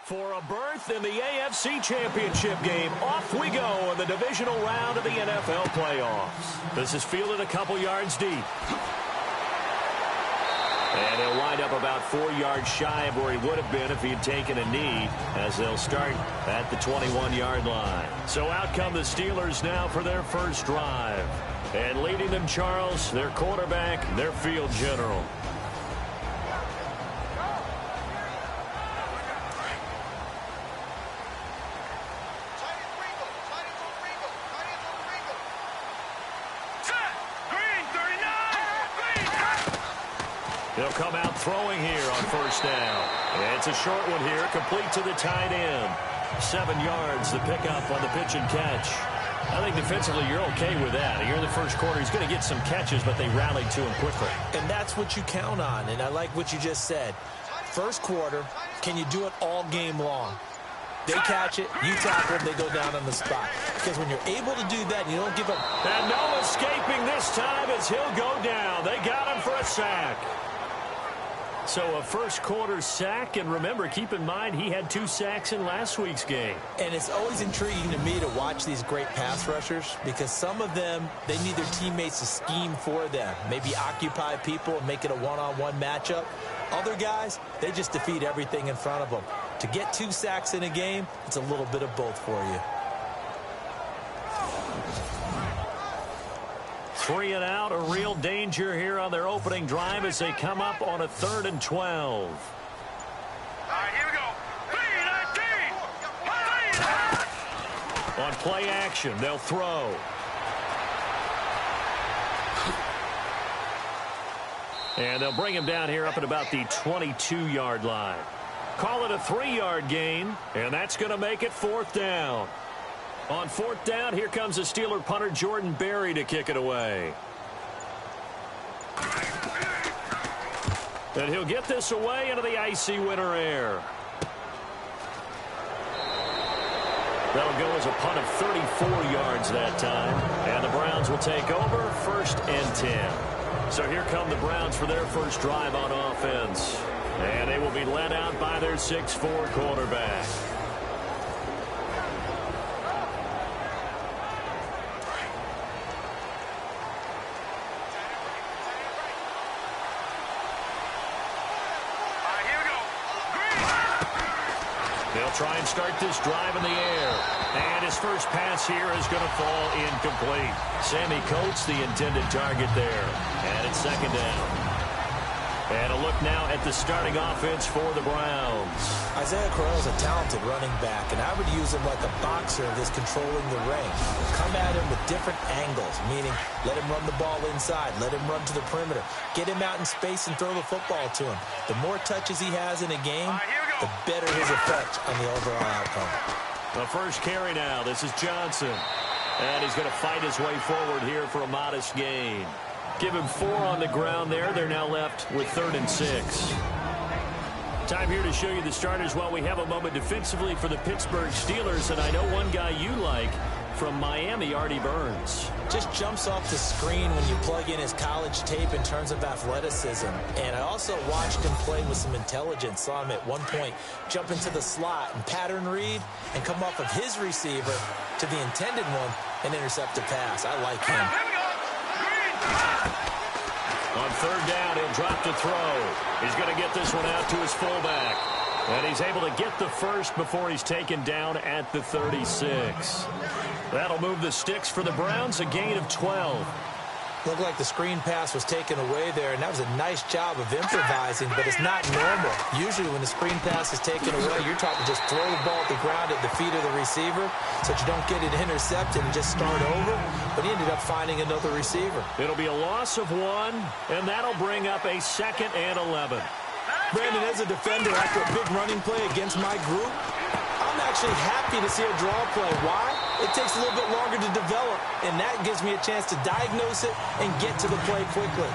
For a berth in the AFC Championship game, off we go in the divisional round of the NFL playoffs. This is fielded a couple yards deep. And he'll wind up about 4 yards shy of where he would have been if he had taken a knee, as they'll start at the 21-yard line. So out come the Steelers now for their first drive. And leading them, Charles, their quarterback, their field general. He'll come out throwing here on first down. And it's a short one here, complete to the tight end. 7 yards, the pickup on the pitch and catch. I think defensively you're okay with that. Here in the first quarter, he's going to get some catches, but they rallied to him quickly. And that's what you count on, and I like what you just said. First quarter, can you do it all game long? They catch it, you tackle them, they go down on the spot. Because when you're able to do that, you don't give up. And no escaping this time as he'll go down. They got him for a sack. So a first quarter sack, and remember, keep in mind, he had 2 sacks in last week's game. And it's always intriguing to me to watch these great pass rushers because some of them, they need their teammates to scheme for them. Maybe occupy people and make it a one-on-one matchup. Other guys, they just defeat everything in front of them. To get 2 sacks in a game, it's a little bit of both for you. 3 and out, a real danger here on their opening drive as they come up on a 3rd and 12. All right, here we go. On play action, they'll throw. And they'll bring him down here up at about the 22-yard line. Call it a 3-yard gain, and that's going to make it 4th down. On 4th down, here comes the Steeler punter Jordan Berry to kick it away. And he'll get this away into the icy winter air. That'll go as a punt of 34 yards that time. And the Browns will take over 1st and 10. So here come the Browns for their first drive on offense. And they will be led out by their 6'4" quarterback. They'll try and start this drive in the air. And his first pass here is going to fall incomplete. Sammy Coates, the intended target there. And it's 2nd down. And a look now at the starting offense for the Browns. Isaiah Crowell is a talented running back, and I would use him like a boxer that's controlling the ring. Come at him with different angles, meaning let him run the ball inside, let him run to the perimeter, get him out in space and throw the football to him. The more touches he has in a game, the better his effect on the overall outcome. The first carry now. This is Johnson. And he's going to fight his way forward here for a modest gain. Give him 4 on the ground there. They're now left with 3rd and 6. Time here to show you the starters while we have a moment defensively for the Pittsburgh Steelers. And I know one guy you like from Miami, Artie Burns. Just jumps off the screen when you plug in his college tape in terms of athleticism. And I also watched him play with some intelligence. Saw him at one point jump into the slot and pattern read and come off of his receiver to the intended one and intercept a pass. I like him. On 3rd down, he'll drop to throw. He's going to get this one out to his fullback. And he's able to get the first before he's taken down at the 36. That'll move the sticks for the Browns, a gain of 12. Looked like the screen pass was taken away there, and that was a nice job of improvising, but it's not normal. Usually when the screen pass is taken away, you're taught to just throw the ball at the ground at the feet of the receiver so that you don't get it intercepted and just start over, but he ended up finding another receiver. It'll be a loss of 1, and that'll bring up a 2nd and 11. Brandon, as a defender, after a big running play against my group, I'm actually happy to see a draw play. Why? It takes a little bit longer to develop, and that gives me a chance to diagnose it and get to the play quickly.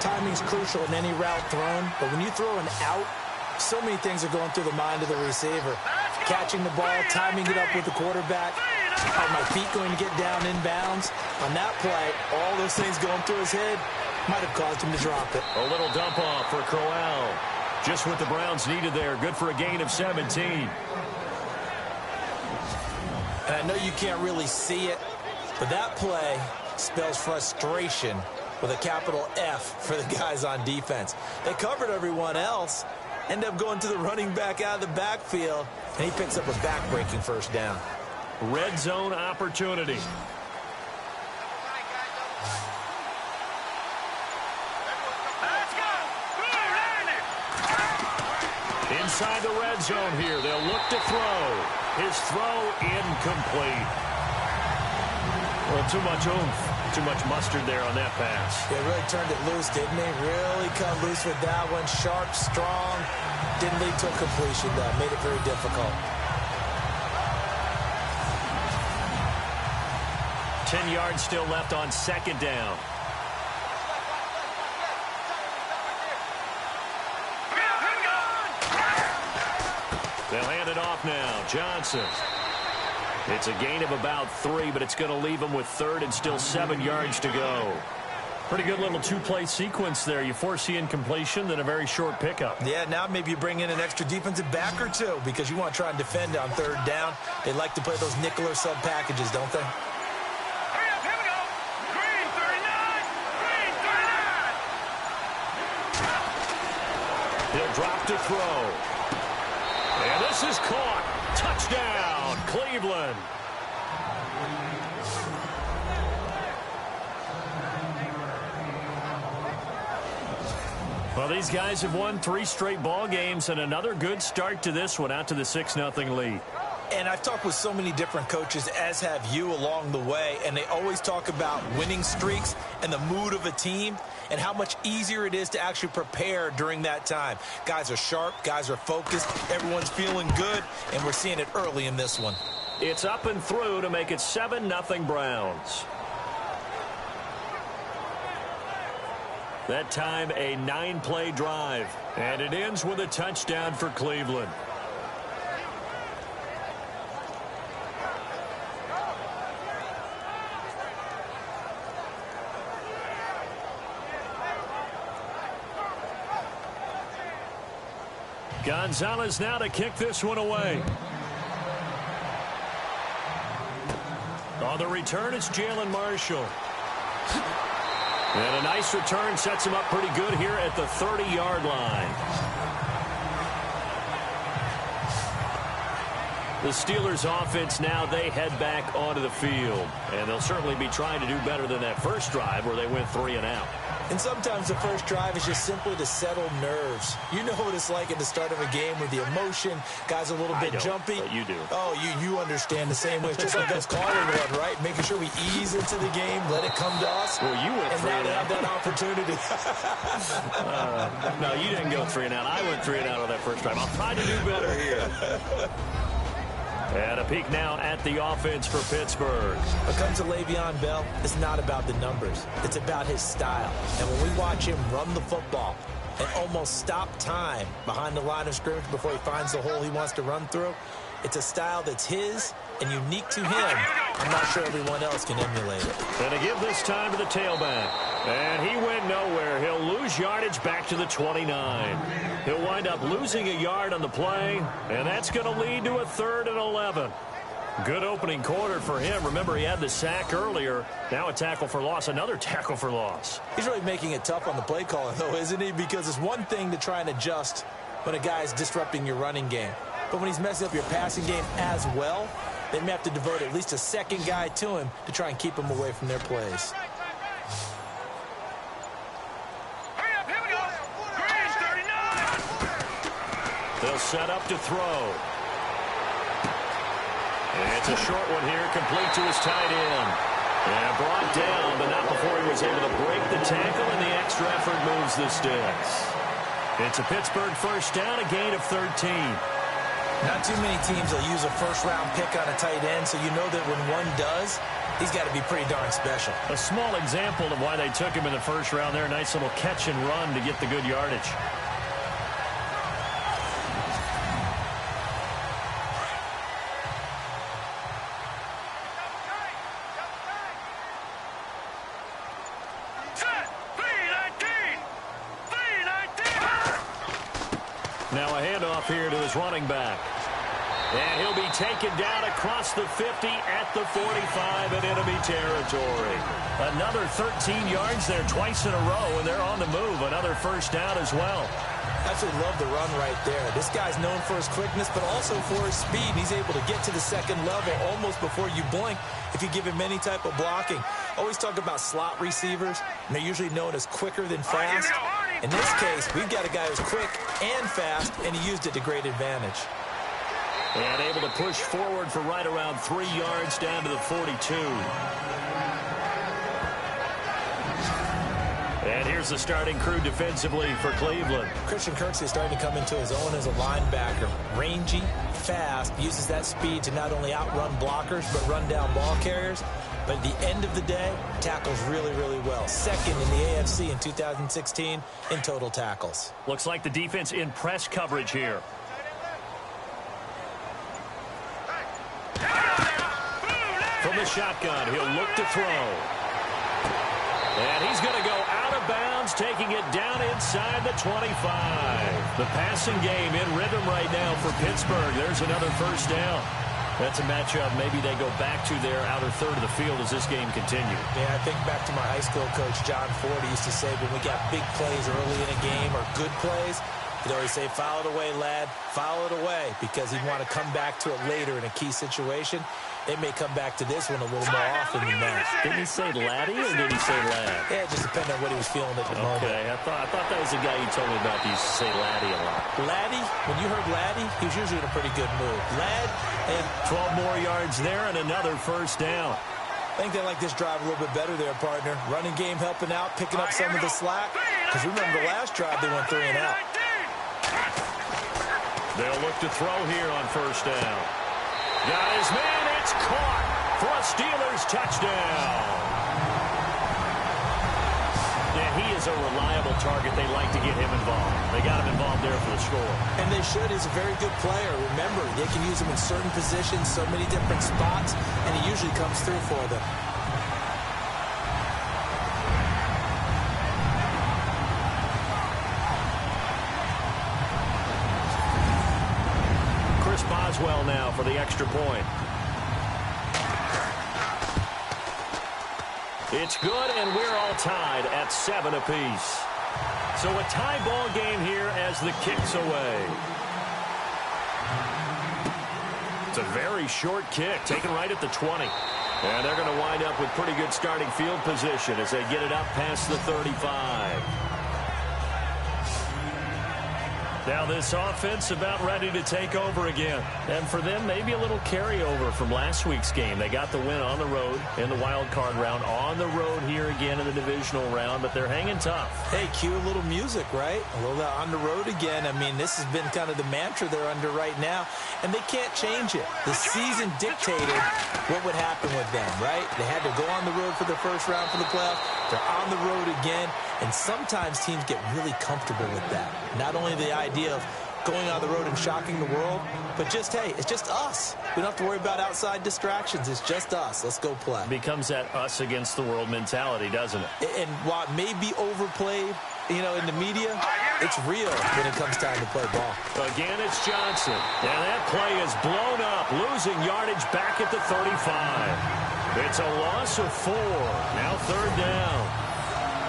Timing's crucial in any route thrown, but when you throw an out, so many things are going through the mind of the receiver. Catching the ball, timing it up with the quarterback. Are my feet going to get down in bounds? On that play, all those things going through his head might have caused him to drop it. A little dump off for Crowell. Just what the Browns needed there. Good for a gain of 17. And I know you can't really see it, but that play spells frustration with a capital F for the guys on defense. They covered everyone else, end up going to the running back out of the backfield, and he picks up a back-breaking first down. Red zone opportunity. Inside the red zone here. They'll look to throw. His throw incomplete. Well, too much oomph, too much mustard there on that pass. They really turned it loose, didn't they? Really cut loose with that one. Sharp, strong. Didn't lead to a completion, though. Made it very difficult. 10 yards still left on second down. They'll hand it off now. Johnson. It's a gain of about 3, but it's going to leave them with third and still 7 yards to go. Pretty good little two-play sequence there. You force the incompletion, then a very short pickup. Yeah, now maybe you bring in an extra defensive back or two because you want to try and defend on third down. They like to play those nickel or sub packages, don't they? Hurry up, here we go. Green 39. Green 39. He'll drop to throw. And this is caught. Touchdown, Cleveland. Well, these guys have won 3 straight ball games and another good start to this one out to the 6-0 lead. And I've talked with so many different coaches, as have you along the way, and they always talk about winning streaks and the mood of a team and how much easier it is to actually prepare during that time. Guys are sharp, guys are focused, everyone's feeling good, and we're seeing it early in this one. It's up and through to make it 7-0 Browns. That time a 9-play drive, and it ends with a touchdown for Cleveland. Gonzalez now to kick this one away. On the return, it's Jalen Marshall. And a nice return sets him up pretty good here at the 30-yard line. The Steelers offense now, they head back onto the field. And they'll certainly be trying to do better than that first drive where they went 3 and out. And sometimes the first drive is just simply to settle nerves. You know what it's like at the start of a game with the emotion. Guys are a little bit jumpy. But you do. Oh, you understand the same way. It's just like us calling one, right? Making sure we ease into the game, let it come to us. Well, you went 3 and out. And now they have that opportunity. No, you didn't go 3 and out. I went 3 and out on that first drive. I'll try to do better here. And a peek now at the offense for Pittsburgh. When it comes to Le'Veon Bell, it's not about the numbers. It's about his style. And when we watch him run the football and almost stop time behind the line of scrimmage before he finds the hole he wants to run through, it's a style that's his and unique to him. I'm not sure everyone else can emulate it. And to give this time to the tailback. And he went nowhere. He'll lose yardage back to the 29. He'll wind up losing a yard on the play, and that's going to lead to a 3rd and 11. Good opening quarter for him. Remember, he had the sack earlier. Now a tackle for loss, another tackle for loss. He's really making it tough on the play calling, though, isn't he? Because it's one thing to try and adjust when a guy is disrupting your running game. But when he's messing up your passing game as well, they may have to devote at least a second guy to him to try and keep him away from their plays. Hurry up, here we go. Green 39. They'll set up to throw. And it's a short one here, complete to his tight end. And brought down, but not before he was able to break the tackle, and the extra effort moves the sticks. It's a Pittsburgh first down, a gain of 13. Not too many teams will use a first-round pick on a tight end, so you know that when one does, he's got to be pretty darn special. A small example of why they took him in the first round there. Nice little catch and run to get the good yardage. Now a handoff here to his running back. And he'll be taken down across the 50 at the 45 in enemy territory. Another 13 yards there twice in a row, and they're on the move. Another first down as well. Absolutely love the run right there. This guy's known for his quickness, but also for his speed. He's able to get to the second level almost before you blink if you give him any type of blocking. Always talk about slot receivers, and they're usually known as quicker than fast. In this case, we've got a guy who's quick and fast, and he used it to great advantage. And able to push forward for right around 3 yards down to the 42. And here's the starting crew defensively for Cleveland. Christian Kirksey is starting to come into his own as a linebacker. Rangy, fast, uses that speed to not only outrun blockers, but run down ball carriers. But at the end of the day, tackles really, really well. Second in the AFC in 2016 in total tackles. Looks like the defense in press coverage here. From the shotgun, he'll look to throw. And he's going to go out of bounds, taking it down inside the 25. The passing game in rhythm right now for Pittsburgh. There's another first down. That's a matchup maybe they go back to their outer third of the field as this game continues. Yeah, I think back to my high school coach, John Ford. He used to say when we got big plays early in a game or good plays, he'd always say, foul it away, lad, foul it away, because he'd want to come back to it later in a key situation. They may come back to this one a little more often than that. Didn't he say laddie or did he say lad? Yeah, it just depended on what he was feeling at the moment. Okay, I thought that was the guy you told me about that used to say laddie a lot. Laddie, when you heard laddie, he was usually in a pretty good mood. Lad, and 12 more yards there and another first down. I think they like this drive a little bit better there, partner. Running game helping out, picking up some of the slack. Because remember the last drive, they went 3 and out. They'll look to throw here on first down. Got his man, it's caught for a Steelers touchdown. Yeah, he is a reliable target. They like to get him involved. They got him involved there for the score. And they should. He's a very good player. Remember, they can use him in certain positions, so many different spots, and he usually comes through for them. Chris Boswell now for the extra point. It's good, and we're all tied at 7 apiece. So a tie ball game here as the kick's away. It's a very short kick, taken right at the 20. And they're going to wind up with pretty good starting field position as they get it up past the 35. Now this offense about ready to take over again. And for them, maybe a little carryover from last week's game. They got the win on the road in the wild card round. On the road here again in the divisional round, but they're hanging tough. Hey, cue a little music, right? A little on the road again. I mean, this has been kind of the mantra they're under right now, and they can't change it. The season dictated what would happen with them, right? They had to go on the road for the first round for the playoffs. They're on the road again, and sometimes teams get really comfortable with that. Not only the idea of going on the road and shocking the world, but just, hey, it's just us. We don't have to worry about outside distractions. It's just us. Let's go play. Becomes that us against the world mentality, doesn't it? And while it may be overplayed, you know, in the media, it's real when it comes time to play ball. Again, it's Johnson. And that play is blown up, losing yardage back at the 35. It's a loss of 4. Now third down.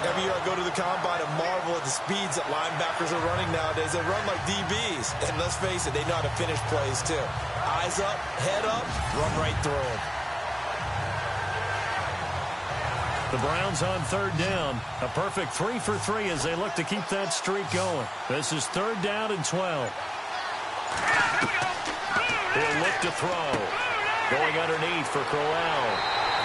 Every year I go to the combine and marvel at the speeds that linebackers are running nowadays. They run like DBs. And let's face it, they know how to finish plays too. Eyes up, head up, run right through them. The Browns on third down. A perfect 3 for 3 as they look to keep that streak going. This is third down and 12. He'll look to throw. Going underneath for Crowell.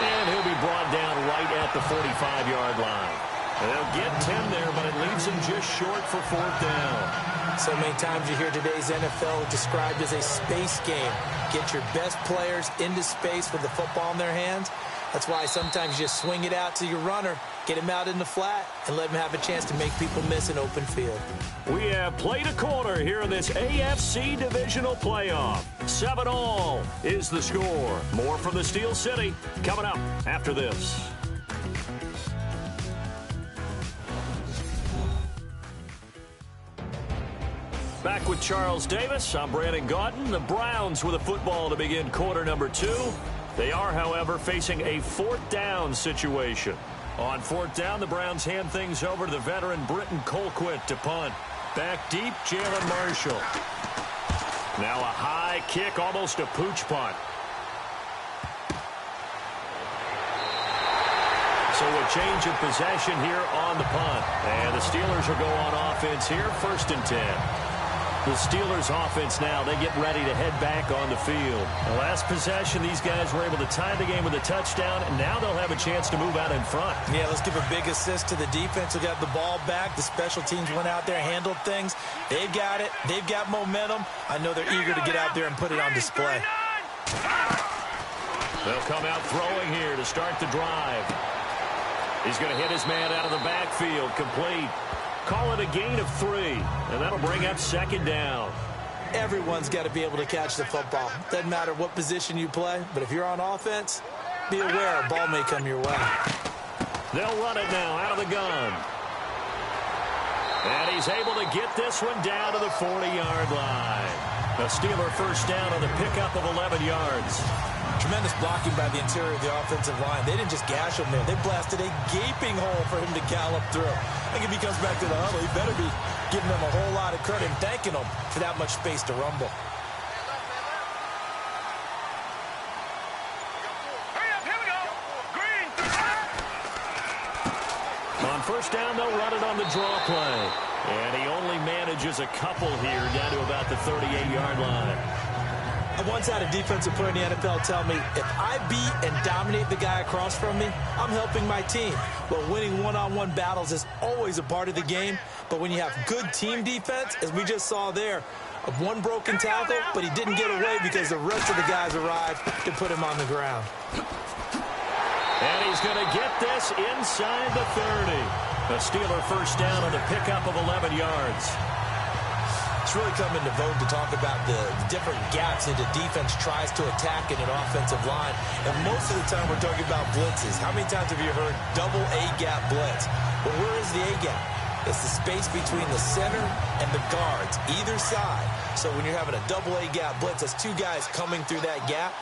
And he'll be brought down right at the 45-yard line. They'll get 10 there, but it leaves him just short for fourth down. So many times you hear today's NFL described as a space game. Get your best players into space with the football in their hands. That's why sometimes you just swing it out to your runner, get him out in the flat, and let him have a chance to make people miss an open field. We have played a quarter here in this AFC divisional playoff. 7-all is the score. More from the Steel City coming up after this. Back with Charles Davis. I'm Brandon Gaudin. The Browns with a football to begin quarter number 2. They are, however, facing a fourth down situation. On fourth down, the Browns hand things over to the veteran Britton Colquitt to punt. Back deep, Jalen Marshall. Now a high kick, almost a pooch punt. So a change of possession here on the punt. And the Steelers will go on offense here, 1st and 10. The Steelers offense now, they get ready to head back on the field. The last possession, these guys were able to tie the game with a touchdown, and now they'll have a chance to move out in front. Yeah, let's give a big assist to the defense who got the ball back. The special teams went out there, handled things. They've got it. They've got momentum. I know they're eager to get out there and put it on display. They'll come out throwing here to start the drive. He's going to hit his man out of the backfield, complete. Call it a gain of 3, and that'll bring up 2nd down. Everyone's got to be able to catch the football. Doesn't matter what position you play, but if you're on offense, be aware a ball may come your way. They'll run it now out of the gun. And he's able to get this one down to the 40-yard line. A Steeler first down on the pickup of 11 yards. Tremendous blocking by the interior of the offensive line. They didn't just gash him there. They blasted a gaping hole for him to gallop through. I think if he comes back to the huddle, he better be giving them a whole lot of credit and thanking them for that much space to rumble. Hurry up, here we go. Green. On first down, they'll run it on the draw play. And he only manages a couple here down to about the 38-yard line. I once had a defensive player in the NFL tell me, if I beat and dominate the guy across from me, I'm helping my team. Well, winning one-on-one battles is always a part of the game, but when you have good team defense, as we just saw there, one broken tackle, but he didn't get away because the rest of the guys arrived to put him on the ground. And he's going to get this inside the 30. A Steeler first down on the pickup of 11 yards. It's really come into vogue to talk about the different gaps that the defense tries to attack in an offensive line. And most of the time we're talking about blitzes. How many times have you heard double A-gap blitz? Well, where is the A-gap? It's the space between the center and the guards, either side. So when you're having a double A-gap blitz, that's 2 guys coming through that gap.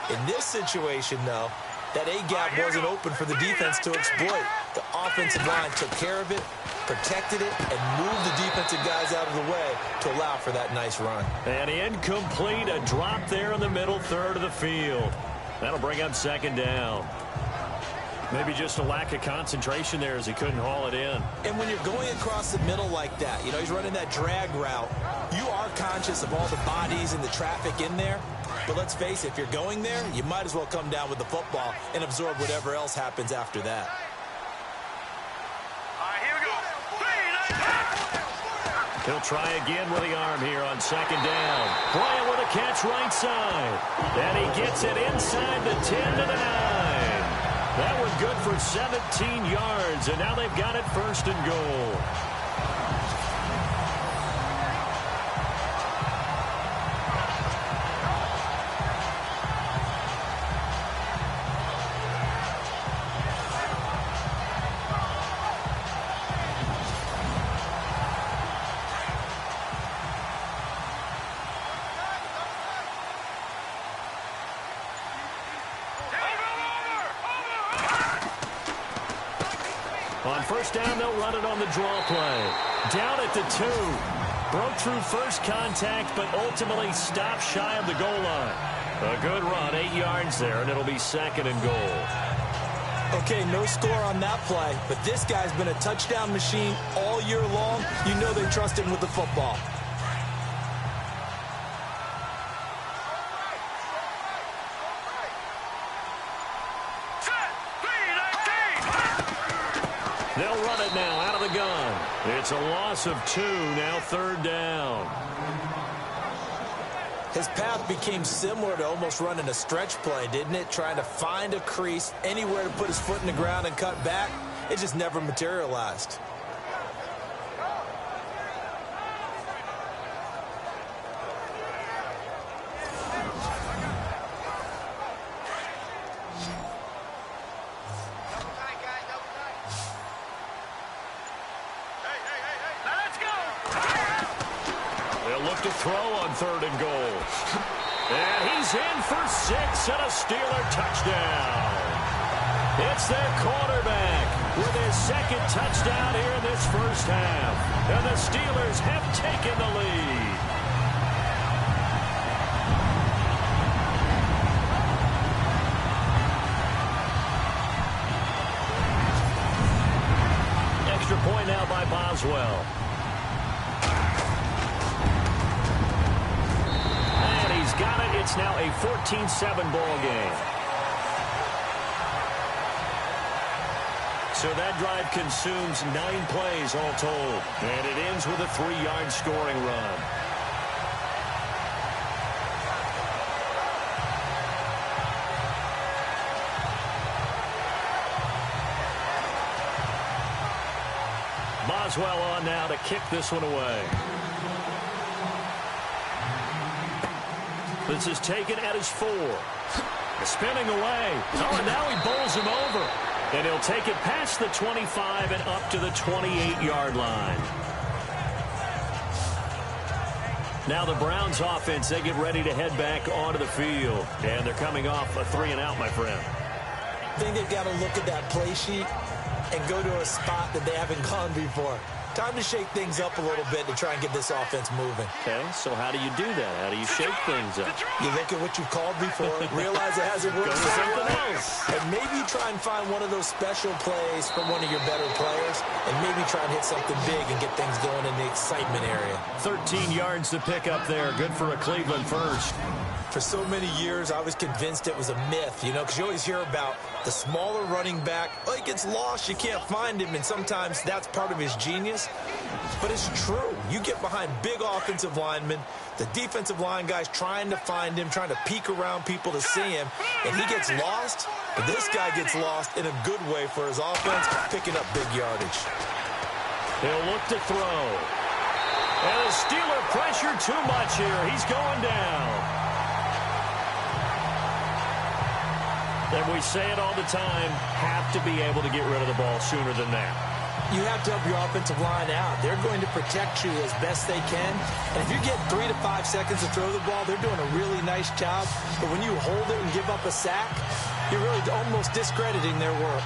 In this situation, though, that A-gap wasn't open for the defense to exploit. The offensive line took care of it, protected it, and moved the defensive guys out of the way to allow for that nice run. And incomplete, a drop there in the middle third of the field. That'll bring up 2nd down. Maybe just a lack of concentration there as he couldn't haul it in. And when you're going across the middle like that, you know, he's running that drag route, you are conscious of all the bodies and the traffic in there. But let's face it, if you're going there, you might as well come down with the football and absorb whatever else happens after that. All right, here we go. He'll try again with the arm here on 2nd down. Bryant with a catch right side. And he gets it inside the 10 to the 9. That was good for 17 yards, and now they've got it 1st and goal. On first down, they'll run it on the draw play. Down at the 2. Broke through first contact, but ultimately stopped shy of the goal line. A good run, 8 yards there, and it'll be 2nd and goal. Okay, no score on that play, but this guy's been a touchdown machine all year long. You know they trust him with the football. They'll run it now out of the gun. It's a loss of 2, now 3rd down. His path became similar to almost running a stretch play, didn't it? Trying to find a crease, anywhere to put his foot in the ground and cut back. It just never materialized. look to throw on 3rd and goal. And he's in for 6 and a Steeler touchdown. It's their quarterback with his 2nd touchdown here in this first half. And the Steelers have taken the lead. Extra point now by Boswell. And he's got it. It's now a 14-7 ball game. So that drive consumes 9 plays all told. And it ends with a 3-yard scoring run. Boswell on now to kick this one away. This is taken at his 4. Spinning away. Oh, and now he bowls him over. And he'll take it past the 25 and up to the 28-yard line. Now the Browns offense, they get ready to head back onto the field. And they're coming off a 3-and-out, my friend. I think they've got to look at that play sheet and go to a spot that they haven't gone before. Time to shake things up a little bit to try and get this offense moving. Okay, so how do you do that? How do you shake things up? You look at what you've called before, realize it hasn't worked so well, and maybe try and find one of those special plays from one of your better players, and maybe try and hit something big and get things going in the excitement area. 13 yards to pick up there. Good for a Cleveland first. For so many years, I was convinced it was a myth, you know, because you always hear about the smaller running back. Oh, he gets lost, you can't find him, and sometimes that's part of his genius. But it's true. You get behind big offensive linemen, the defensive line guys trying to find him, trying to peek around people to see him, and he gets lost. But this guy gets lost in a good way for his offense, picking up big yardage. He'll look to throw. And the Steeler pressure too much here. He's going down. And we say it all the time, have to be able to get rid of the ball sooner than that. You have to help your offensive line out. They're going to protect you as best they can. And if you get 3 to 5 seconds to throw the ball, they're doing a really nice job. But when you hold it and give up a sack, you're really almost discrediting their work.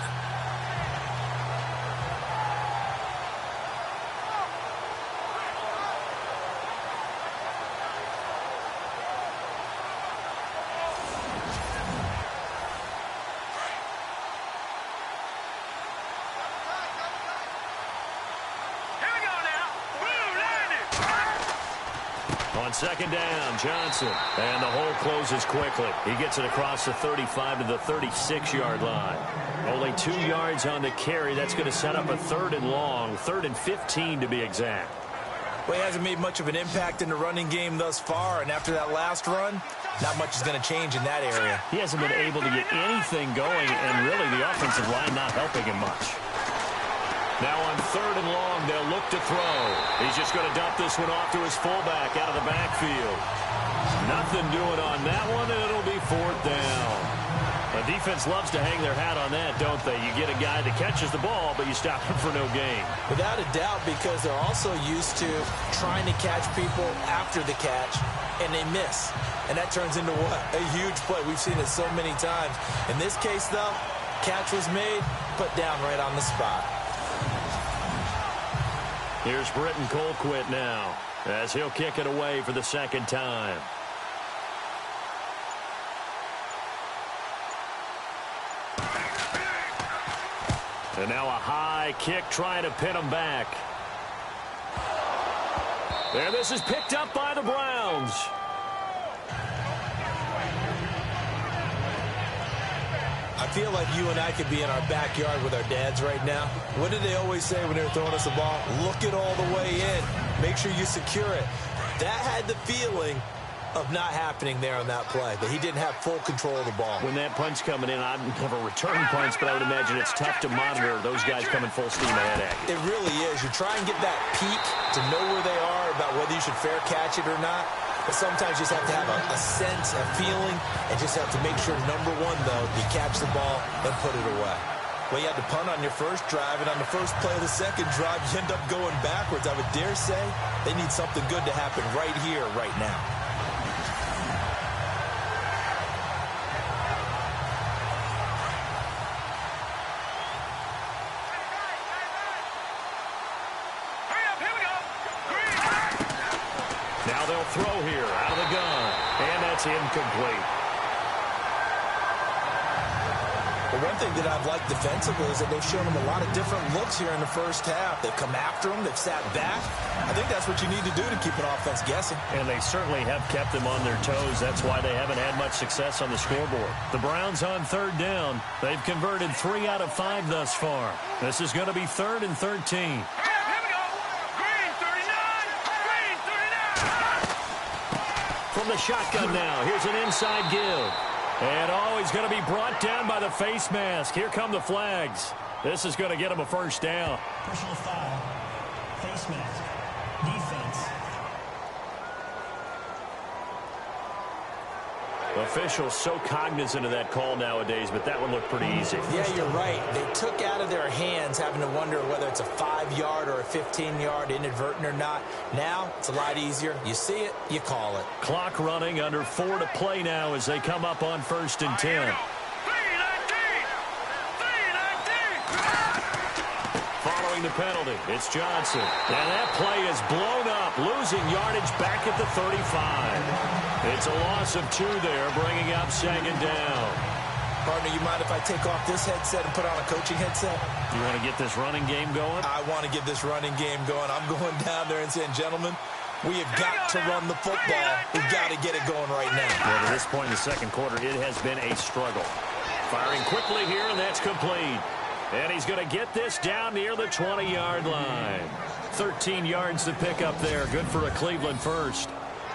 On 2nd down, Johnson. And the hole closes quickly. He gets it across the 35 to the 36-yard line. Only 2 yards on the carry. That's going to set up a 3rd and long, 3rd and 15 to be exact. Well, he hasn't made much of an impact in the running game thus far, and after that last run, not much is going to change in that area. He hasn't been able to get anything going, and really the offensive line not helping him much. Now on 3rd and long, they'll look to throw. He's just going to dump this one off to his fullback out of the backfield. Nothing doing on that one, and it'll be 4th down. The defense loves to hang their hat on that, don't they? You get a guy that catches the ball, but you stop him for no gain. Without a doubt, because they're also used to trying to catch people after the catch, and they miss. And that turns into what? A huge play. We've seen it so many times. In this case, though, catch was made, put down right on the spot. Here's Britton Colquitt now, as he'll kick it away for the 2nd time. And now a high kick trying to pin him back. There, this is picked up by the Browns. I feel like you and I could be in our backyard with our dads right now. What did they always say when they were throwing us a ball? Look it all the way in. Make sure you secure it. That had the feeling of not happening there on that play, that he didn't have full control of the ball. When that punch coming in, I'd never return punch, but I would imagine it's tough to monitor those guys coming full steam ahead at you. It really is. You try and get that peek to know where they are, about whether you should fair catch it or not. But sometimes you just have to have a sense, a feeling, and just have to make sure, number one, though, you catch the ball and put it away. Well, you had to punt on your first drive, and on the first play of the second drive, you end up going backwards. I would dare say they need something good to happen right here, right now. Now they'll throw here out of the gun, and that's incomplete. Well, one thing that I've liked defensively is that they've shown them a lot of different looks here in the first half. They've come after them. They've sat back. I think that's what you need to do to keep an offense guessing. And they certainly have kept them on their toes. That's why they haven't had much success on the scoreboard. The Browns on third down. They've converted 3 out of 5 thus far. This is going to be 3rd and 13. Here we go. Green 39. Green 39. From the shotgun now. Here's an inside give. And, he's going to be brought down by the face mask. Here come the flags. This is going to get him a first down. Personal foul. Face mask. Defense. Officials so cognizant of that call nowadays, but that one looked pretty easy. Yeah, you're right. They took out of their hands having to wonder whether it's a 5-yard or a 15-yard inadvertent or not. Now, it's a lot easier. You see it, you call it. Clock running, under 4 to play now as they come up on 1st and 10. Following the penalty, it's Johnson. And that play is blown up, losing yardage back at the 35. It's a loss of 2 there, bringing up 2nd down. Partner, you mind if I take off this headset and put on a coaching headset? You want to get this running game going? I want to get this running game going. I'm going down there and saying, gentlemen, we have got to run the football. We've got to get it going right now. Well, at this point in the second quarter, it has been a struggle. Firing quickly here, and that's complete. And he's going to get this down near the 20-yard line. 13 yards to pick up there. Good for a Cleveland first.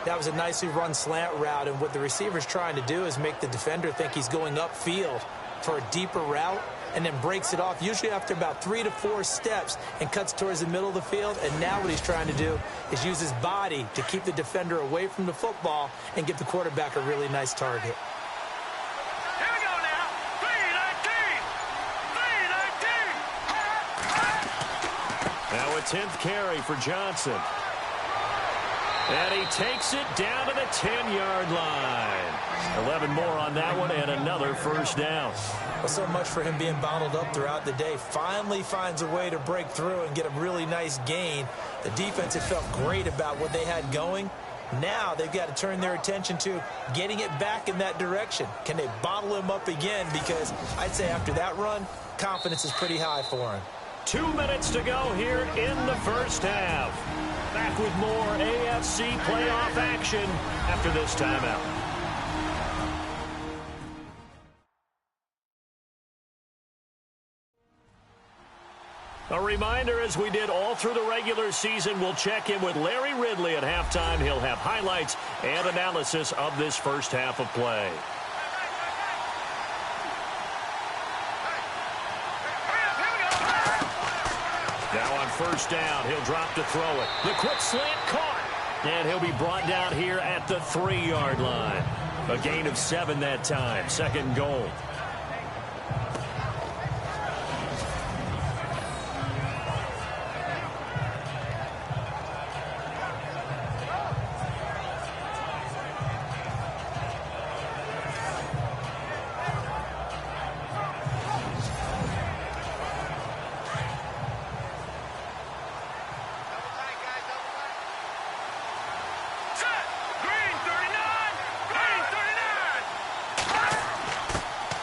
That was a nicely run slant route, and what the receiver's trying to do is make the defender think he's going upfield for a deeper route, and then breaks it off, usually after about 3 to 4 steps, and cuts towards the middle of the field. And now what he's trying to do is use his body to keep the defender away from the football and give the quarterback a really nice target. Now a 10th carry for Johnson. And he takes it down to the 10-yard line. 11 more on that one and another first down. Well, so much for him being bottled up throughout the day. Finally finds a way to break through and get a really nice gain. The defense had felt great about what they had going. Now they've got to turn their attention to getting it back in that direction. Can they bottle him up again? Because I'd say after that run, confidence is pretty high for him. 2 minutes to go here in the first half. Back with more AFC playoff action after this timeout. A reminder, as we did all through the regular season, we'll check in with Larry Ridley at halftime. He'll have highlights and analysis of this first half of play. Now on first down, he'll drop to throw it. The quick slant caught. And he'll be brought down here at the 3-yard line. A gain of 7 that time. 2nd goal.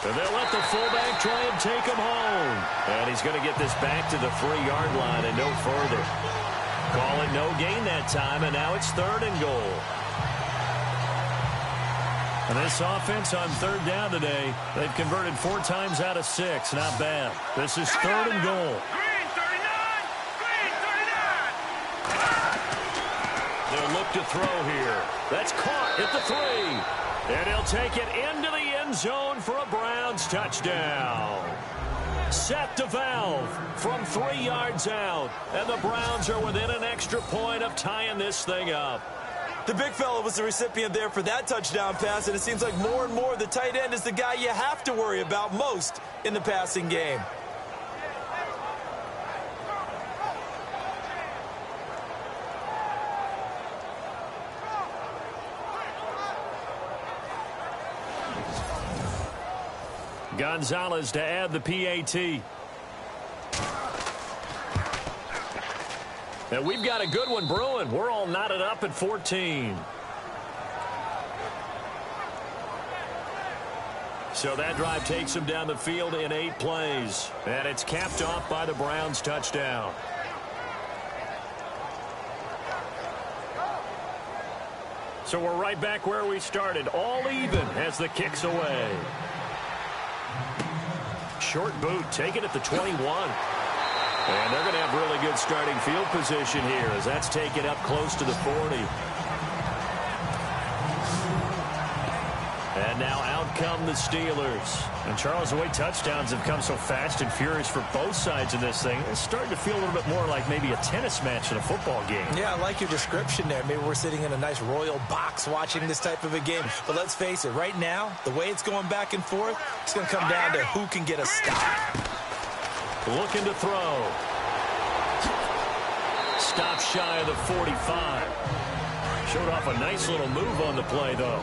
And they'll let the fullback try and take him home. And he's going to get this back to the 3-yard line and no further. Call it no gain that time, and now it's 3rd and goal. And this offense on 3rd down today, they've converted 4 times out of 6. Not bad. This is 3rd and goal. Green 39! Green 39! They'll look to throw here. That's caught at the 3. And he'll take it into the end zone for a Browns touchdown. Set to Valve from 3 yards out. And the Browns are within an extra point of tying this thing up. The big fella was the recipient there for that touchdown pass, and it seems like more and more the tight end is the guy you have to worry about most in the passing game. Gonzalez to add the PAT. And we've got a good one brewing. We're all knotted up at 14. So that drive takes them down the field in 8 plays. And it's capped off by the Browns touchdown. So we're right back where we started. All even as the kick's away. Short boot taken at the 21. And they're going to have really good starting field position here as that's taken up close to the 40. And now out come the Steelers. And Charles, the way touchdowns have come so fast and furious for both sides in this thing, it's starting to feel a little bit more like maybe a tennis match in a football game. Yeah, I like your description there. Maybe we're sitting in a nice royal box watching this type of a game. But let's face it, right now, the way it's going back and forth, it's going to come down to who can get a stop. Looking to throw. Stop shy of the 45. Showed off a nice little move on the play, though.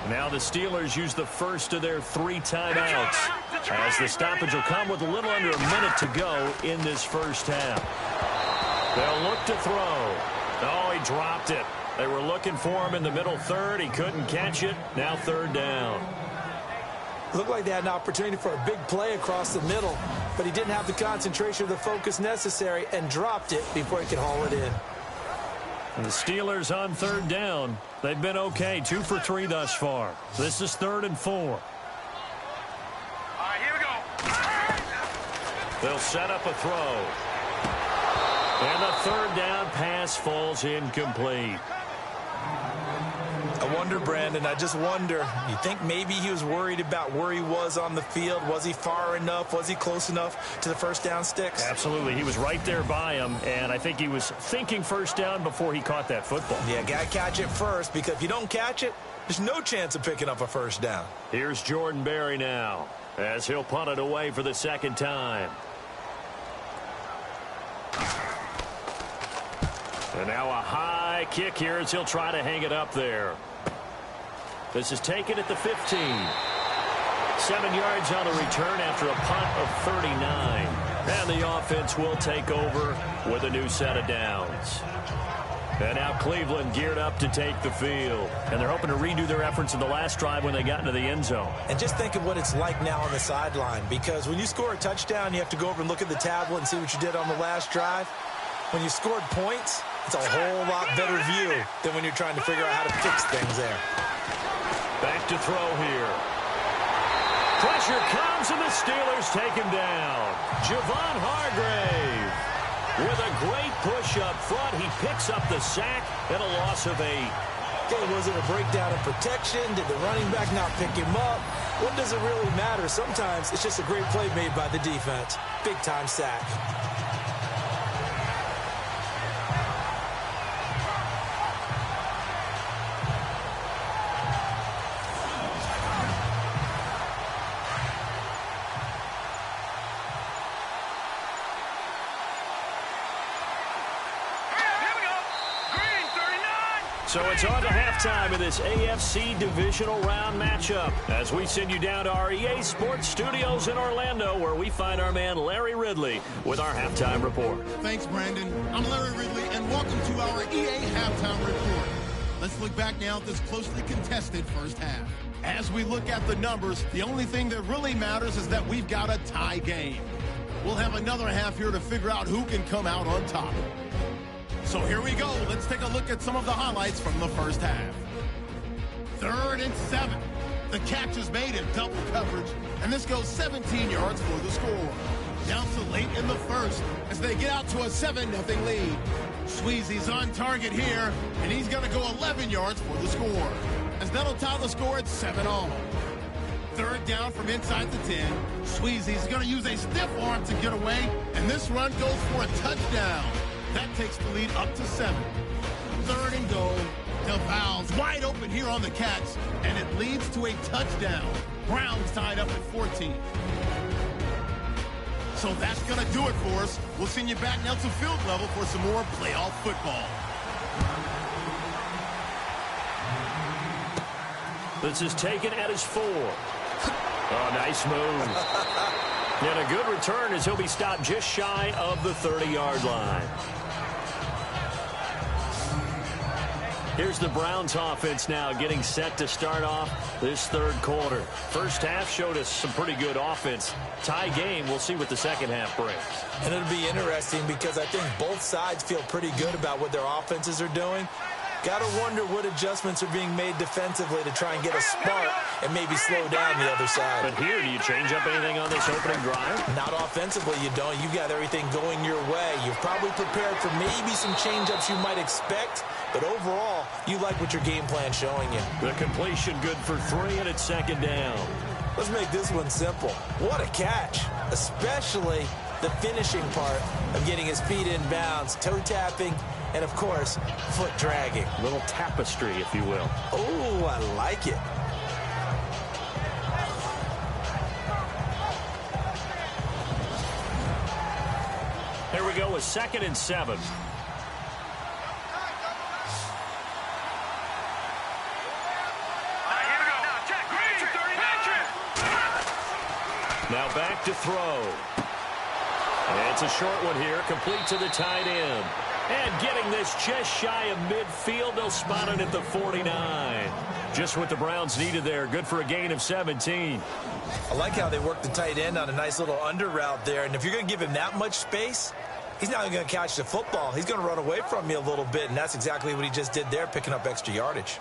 Now the Steelers use the first of their 3 timeouts as the stoppage will come with a little under a minute to go in this first half. They'll look to throw. Oh, he dropped it. They were looking for him in the middle third. He couldn't catch it. Now 3rd down. Looked like they had an opportunity for a big play across the middle, but he didn't have the concentration or the focus necessary and dropped it before he could haul it in. And the Steelers on 3rd down. They've been okay, 2 for 3 thus far. This is 3rd and 4. All right, here we go. They'll set up a throw. And the 3rd down pass falls incomplete. I wonder, Brandon, I just wonder, you think maybe he was worried about where he was on the field? Was he far enough? Was he close enough to the first down sticks? Absolutely. He was right there by him, and I think he was thinking first down before he caught that football. Yeah, got to catch it first, because if you don't catch it, there's no chance of picking up a first down. Here's Jordan Berry now, as he'll punt it away for the 2nd time. And now a high kick here as he'll try to hang it up there. This is taken at the 15. 7 yards on the return after a punt of 39. And the offense will take over with a new set of downs. And now Cleveland geared up to take the field. And they're hoping to redo their efforts in the last drive when they got into the end zone. And just think of what it's like now on the sideline, because when you score a touchdown, you have to go over and look at the tablet and see what you did on the last drive. When you scored points, it's a whole lot better view than when you're trying to figure out how to fix things there. Back to throw here. Pressure comes, and the Steelers take him down. Javon Hargrave with a great push up front. He picks up the sack and a loss of 8. Okay, was it a breakdown in protection? Did the running back not pick him up? What does it really matter? Sometimes it's just a great play made by the defense. Big-time sack. So it's on to halftime of this AFC divisional round matchup as we send you down to our EA Sports Studios in Orlando, where we find our man Larry Ridley with our halftime report. Thanks, Brandon. I'm Larry Ridley, and welcome to our EA Halftime Report. Let's look back now at this closely contested first half. As we look at the numbers, the only thing that really matters is that we've got a tie game. We'll have another half here to figure out who can come out on top. So here we go. Let's take a look at some of the highlights from the first half. 3rd and 7. The catch is made in double coverage, and this goes 17 yards for the score. Down to late in the first as they get out to a 7-0 lead. Sweezy's on target here, and he's going to go 11 yards for the score. As that'll tie the score at 7-all. 3rd down from inside the 10. Sweezy's going to use a stiff arm to get away, and this run goes for a touchdown. That takes the lead up to 7. 3rd and goal. DeVal's wide open here on the catch, and it leads to a touchdown. Browns tied up at 14. So that's going to do it for us. We'll send you back now to field level for some more playoff football. This is taken at his 4. Oh, nice move. And a good return as he'll be stopped just shy of the 30-yard line. Here's the Browns offense now getting set to start off this third quarter. First half showed us some pretty good offense. Tie game, we'll see what the second half brings. And it'll be interesting because I think both sides feel pretty good about what their offenses are doing. Got to wonder what adjustments are being made defensively to try and get a spark and maybe slow down the other side. But here, do you change up anything on this opening drive? Not offensively, you don't. You got everything going your way. You've probably prepared for maybe some change-ups you might expect, but overall, you like what your game plan's showing you. The completion good for 3, and it's second down. Let's make this one simple. What a catch, especially the finishing part of getting his feet in bounds, toe tapping, and, of course, foot dragging. A little tapestry, if you will. Oh, I like it. Here we go with 2nd and 7. Now back to throw. And it's a short one here, complete to the tight end. And getting this just shy of midfield, they'll spot it at the 49. Just what the Browns needed there. Good for a gain of 17. I like how they worked the tight end on a nice little under route there. And if you're going to give him that much space, he's not going to catch the football. He's going to run away from you a little bit, and that's exactly what he just did there, picking up extra yardage.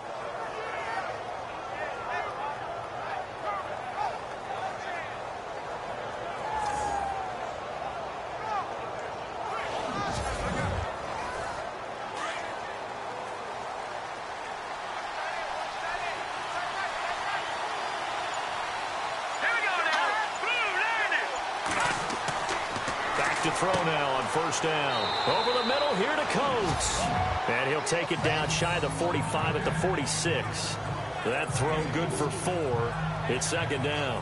To throw now on first down. Over the middle here to Coates. And he'll take it down shy of the 45 at the 46. That throw good for 4. It's second down.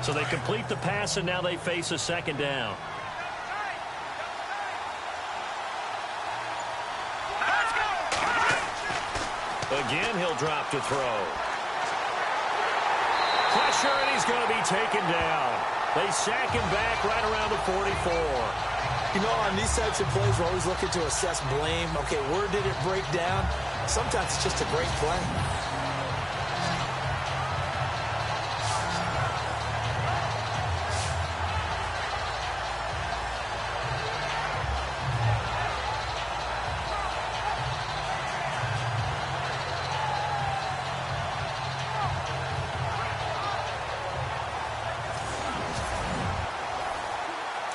So they complete the pass, and now they face a second down. Again, he'll drop to throw. Pressure, and he's going to be taken down. They sack him back right around the 44. You know, on these types of plays, we're always looking to assess blame. Okay, where did it break down? Sometimes it's just a great play.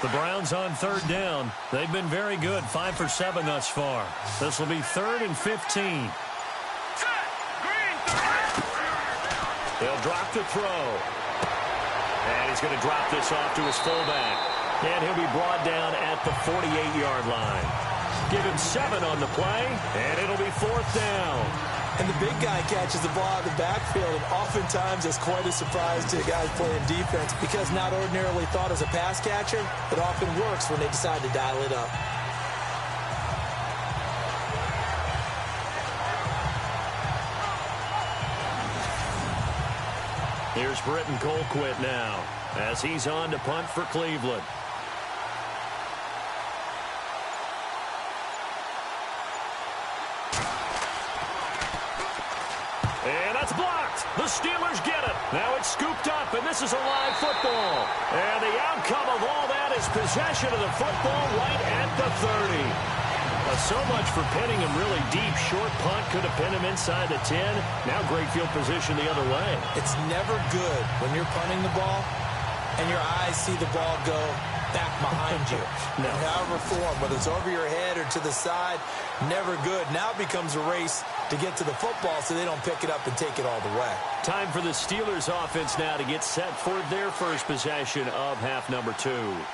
The Browns on third down. They've been very good, 5 for 7 thus far. This will be 3rd and 15. They'll drop to throw. And he's going to drop this off to his fullback. And he'll be brought down at the 48-yard line. Give him 7 on the play, and it'll be 4th down. And the big guy catches the ball out of the backfield, and oftentimes it's quite a surprise to guys playing defense because not ordinarily thought as a pass catcher, it often works when they decide to dial it up. Here's Britton Colquitt now as he's on to punt for Cleveland. And that's blocked. The Steelers get it. Now it's scooped up, and this is a live football. And the outcome of all that is possession of the football right at the 30. So much for pinning him really deep. Short punt could have pinned him inside the 10. Now great field position the other way. It's never good when you're punting the ball and your eyes see the ball go back behind you. No. However form, whether it's over your head or to the side, never good. Now it becomes a race to get to the football so they don't pick it up and take it all the way. Time for the Steelers offense now to get set for their first possession of half number 2.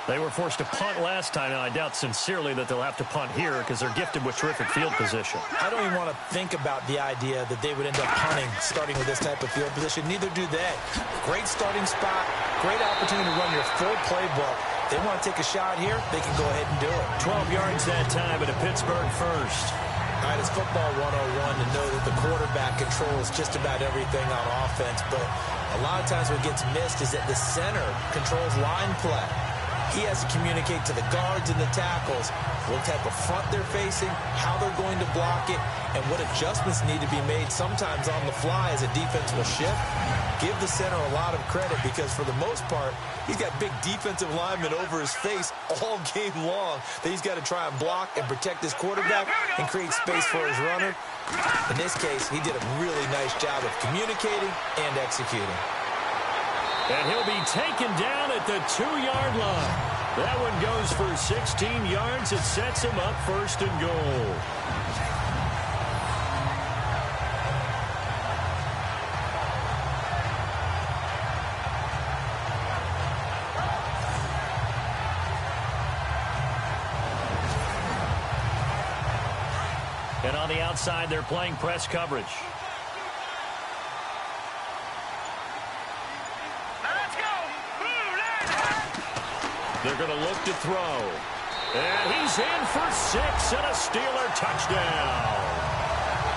They were forced to punt last time, and I doubt sincerely that they'll have to punt here because they're gifted with terrific field position. I don't even want to think about the idea that they would end up punting starting with this type of field position. Neither do they. Great starting spot, great opportunity to run your full playbook. They want to take a shot here, they can go ahead and do it. 12 yards that time, but a Pittsburgh first. All right, it's football 101 to know that the quarterback controls just about everything on offense, but a lot of times what gets missed is that the center controls line play. He has to communicate to the guards and the tackles what type of front they're facing, how they're going to block it, and what adjustments need to be made sometimes on the fly as a defense will shift. Give the center a lot of credit because for the most part, he's got big defensive linemen over his face all game long that he's got to try and block and protect his quarterback and create space for his runner. In this case, he did a really nice job of communicating and executing. And he'll be taken down at the 2-yard line. That one goes for 16 yards. It sets him up first and goal. And on the outside, they're playing press coverage. They're going to look to throw. And he's in for 6 and a Steeler touchdown.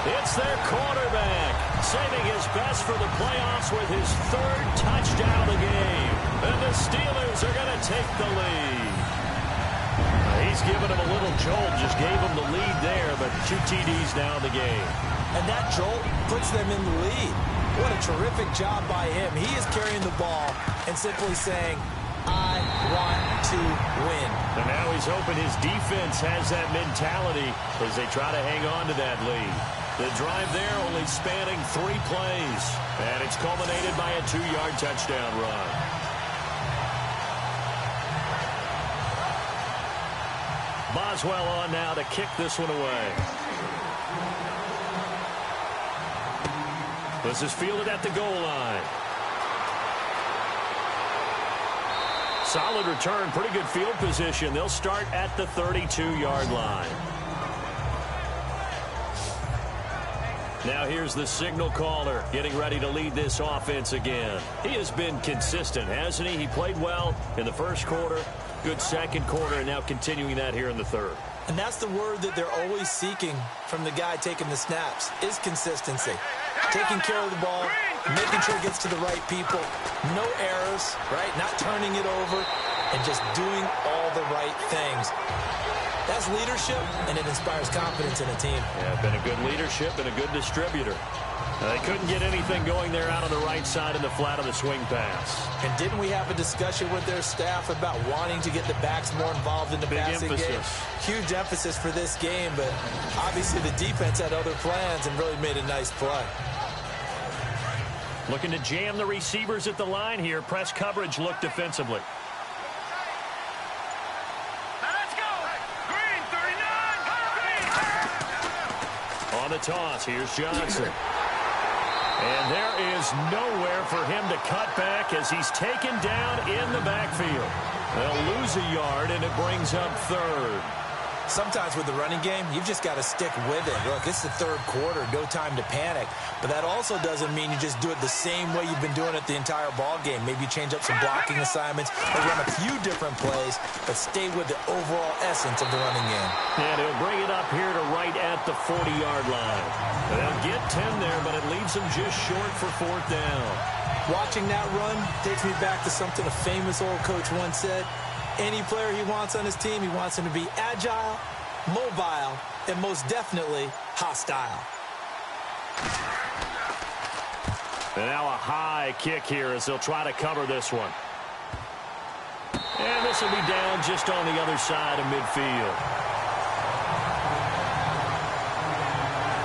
It's their quarterback saving his best for the playoffs with his 3rd touchdown of the game. And the Steelers are going to take the lead. He's given him a little jolt, just gave him the lead there, but 2 TDs now in the game. And that jolt puts them in the lead. What a terrific job by him. He is carrying the ball and simply saying, I want to win. And now he's hoping his defense has that mentality as they try to hang on to that lead. The drive there only spanning 3 plays. And it's culminated by a 2-yard touchdown run. Boswell on now to kick this one away. This is fielded at the goal line. Solid return, pretty good field position. They'll start at the 32-yard line. Now here's the signal caller getting ready to lead this offense again. He has been consistent, hasn't he? He played well in the first quarter, good second quarter, and now continuing that here in the third. And that's the word that they're always seeking from the guy taking the snaps, is consistency. Taking care of the ball, making sure it gets to the right people, no errors, right? Not turning it over, and just doing all the right things. That's leadership, and it inspires confidence in a team. Yeah, been a good leadership and a good distributor. They couldn't get anything going there out on the right side in the flat of the swing pass. And didn't we have a discussion with their staff about wanting to get the backs more involved in the passing game? Huge emphasis for this game, but obviously the defense had other plans and really made a nice play. Looking to jam the receivers at the line here. Press coverage look defensively. Let's go. Green, 39. On the toss, here's Johnson. And there is nowhere for him to cut back as he's taken down in the backfield. They'll lose a yard, and it brings up 3rd. Sometimes with the running game, you've just got to stick with it. Look, it's the 3rd quarter, no time to panic. But that also doesn't mean you just do it the same way you've been doing it the entire ball game. Maybe you change up some blocking assignments or run a few different plays, but stay with the overall essence of the running game. And he'll bring it up here to right at the 40-yard line. They'll get 10 there, but it leaves them just short for 4th down. Watching that run takes me back to something a famous old coach once said. Any player he wants on his team, he wants him to be agile, mobile, and most definitely hostile. And now a high kick here as they'll try to cover this one. And this will be down just on the other side of midfield.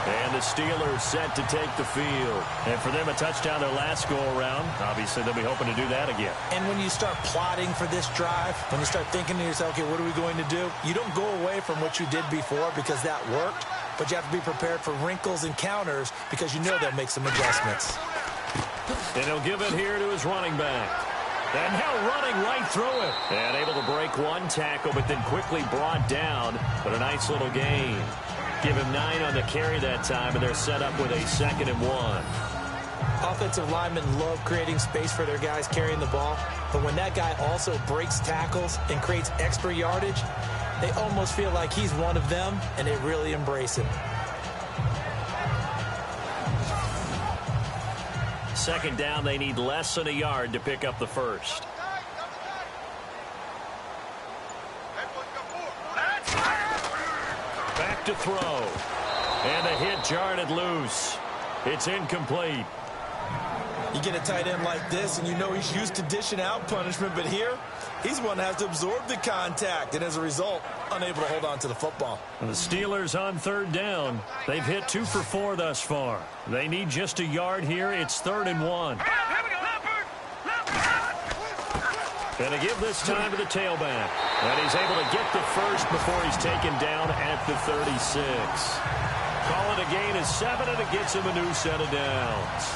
And the Steelers set to take the field. And for them, a touchdown their last go-around. Obviously, they'll be hoping to do that again. And when you start plotting for this drive, when you start thinking to yourself, okay, what are we going to do? You don't go away from what you did before because that worked, but you have to be prepared for wrinkles and counters because you know they'll make some adjustments. And he'll give it here to his running back. And now running right through it. And able to break one tackle, but then quickly brought down. But a nice little gain. Give him 9 on the carry that time, and they're set up with a 2nd and 1. Offensive linemen love creating space for their guys carrying the ball, but when that guy also breaks tackles and creates extra yardage, they almost feel like he's one of them, and they really embrace him. second down, they need less than a yard to pick up the first. Back to throw. And a hit jarred loose. It's incomplete. You get a tight end like this, and you know he's used to dishing out punishment, but here, he's one that has to absorb the contact, and as a result, unable to hold on to the football. And the Steelers on third down. They've hit 2 for 4 thus far. They need just a yard here. It's 3rd and 1. Gonna give this time to the tailback. And he's able to get the first before he's taken down at the 36. Call it a gain of 7, and it gets him a new set of downs.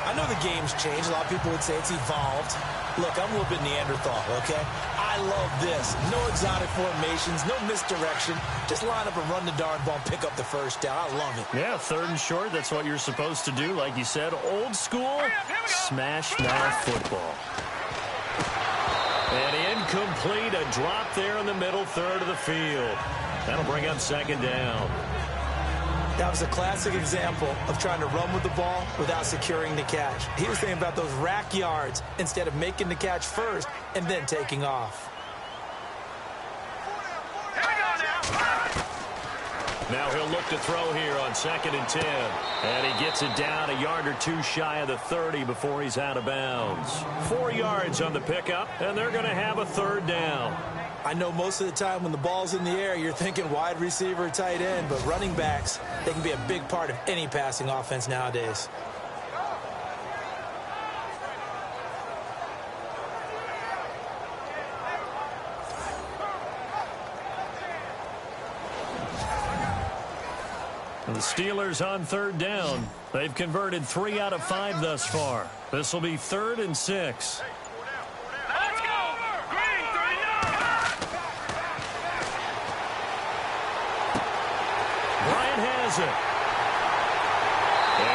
I know the game's changed. A lot of people would say it's evolved. Look, I'm a little bit Neanderthal, okay? I love this. No exotic formations, no misdirection. Just line up and run the darn ball and pick up the first down. I love it. Yeah, 3rd and short, that's what you're supposed to do. Like you said, old school, smash mouth football. And incomplete, a drop there in the middle third of the field. That'll bring up 2nd down. That was a classic example of trying to run with the ball without securing the catch. He was thinking about those rack yards instead of making the catch first and then taking off. Now he'll look to throw here on 2nd and 10. And he gets it down a yard or 2 shy of the 30 before he's out of bounds. 4 yards on the pickup, and they're going to have a 3rd down. I know most of the time when the ball's in the air, you're thinking wide receiver, tight end, but running backs, they can be a big part of any passing offense nowadays. And the Steelers on 3rd down. They've converted 3 out of 5 thus far. This will be 3rd and 6. It. And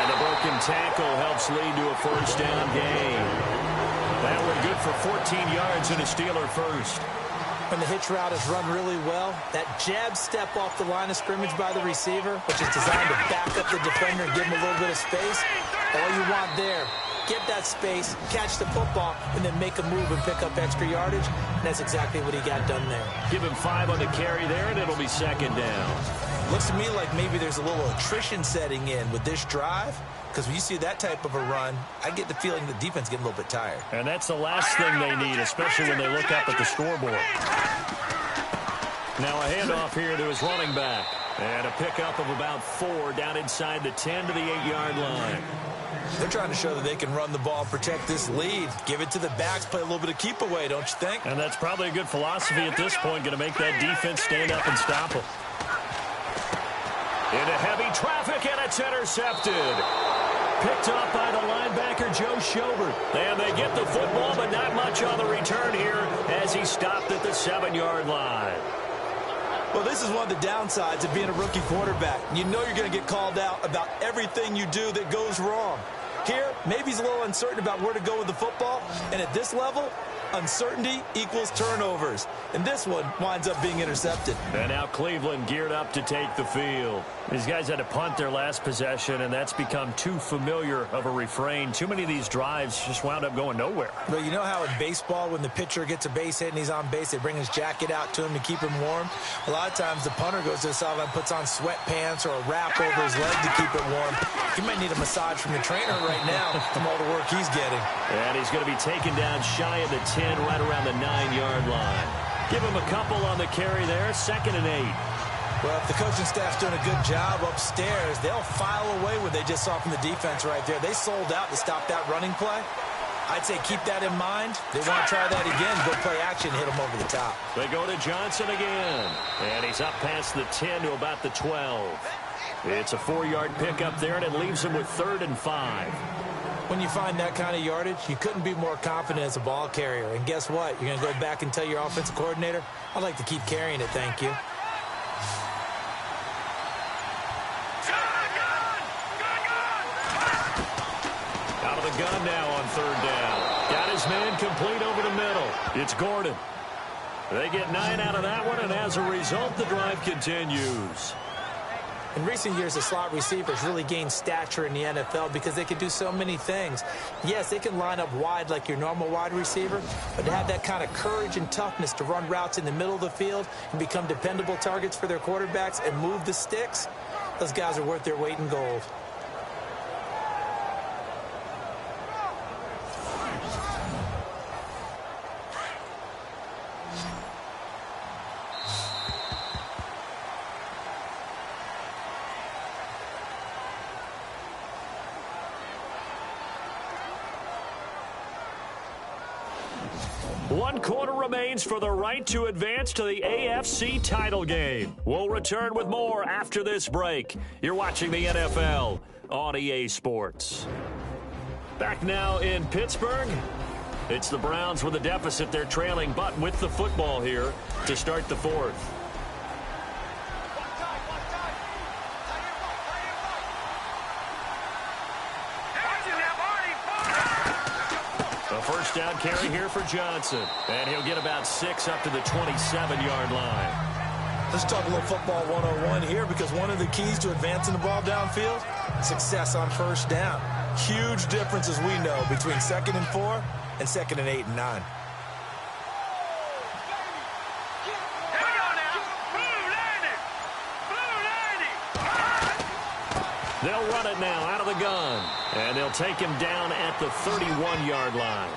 the broken tackle helps lead to a 1st down gain. That one good for 14 yards and a Steeler first. When the hitch route is run really well, that jab step off the line of scrimmage by the receiver, which is designed to back up the defender and give him a little bit of space, all you want there, get that space, catch the football, and then make a move and pick up extra yardage, and that's exactly what he got done there. Give him 5 on the carry there, and it'll be 2nd down. Looks to me like maybe there's a little attrition setting in with this drive, because when you see that type of a run, I get the feeling the defense getting a little bit tired. And that's the last thing they need, especially when they look up at the scoreboard. Now a handoff here to his running back. And a pickup of about 4 down inside the 10 to the 8-yard line. They're trying to show that they can run the ball, protect this lead. Give it to the backs, play a little bit of keep away, don't you think? And that's probably a good philosophy at this point, going to make that defense stand up and stop them. Into heavy traffic, and it's intercepted. Picked up by the linebacker, Joe Schobert. And they get the football, but not much on the return here as he stopped at the 7-yard line. Well, this is one of the downsides of being a rookie quarterback. You know you're going to get called out about everything you do that goes wrong. Here, maybe he's a little uncertain about where to go with the football. And at this level, uncertainty equals turnovers. And this one winds up being intercepted. And now Cleveland geared up to take the field. These guys had to punt their last possession, and that's become too familiar of a refrain. Too many of these drives just wound up going nowhere. But you know how in baseball, when the pitcher gets a base hit and he's on base, they bring his jacket out to him to keep him warm? A lot of times the punter goes to the sideline, puts on sweatpants or a wrap over his leg to keep it warm. He might need a massage from the trainer right now from all the work he's getting. And he's going to be taken down shy of the 10, right around the 9-yard line. Give him a couple on the carry there, 2nd and 8. Well, if the coaching staff's doing a good job upstairs, they'll file away what they just saw from the defense right there. They sold out to stop that running play. I'd say keep that in mind. They want to try that again, go play action, hit them over the top. They go to Johnson again. And he's up past the 10 to about the 12. It's a 4-yard pickup there, and it leaves him with 3rd and 5. When you find that kind of yardage, you couldn't be more confident as a ball carrier. And guess what? You're going to go back and tell your offensive coordinator, I'd like to keep carrying it, thank you. Out of the gun now on 3rd down. Got his man complete over the middle. It's Gordon. They get 9 out of that one, and as a result, the drive continues. In recent years, the slot receivers really gained stature in the NFL because they can do so many things. Yes, they can line up wide like your normal wide receiver, but to have that kind of courage and toughness to run routes in the middle of the field and become dependable targets for their quarterbacks and move the sticks, those guys are worth their weight in gold. One quarter remains for the right to advance to the AFC title game. We'll return with more after this break. You're watching the NFL on EA Sports. Back now in Pittsburgh. It's the Browns with a deficit. They're trailing, but with the football here to start the fourth. First down carry here for Johnson. And he'll get about 6 up to the 27-yard line. Let's talk a little football 101 here, because one of the keys to advancing the ball downfield, success on first down. Huge difference, as we know, between 2nd and 4 and 2nd and 8 and 9. They'll run it now out of the gun. And they'll take him down at the 31-yard line.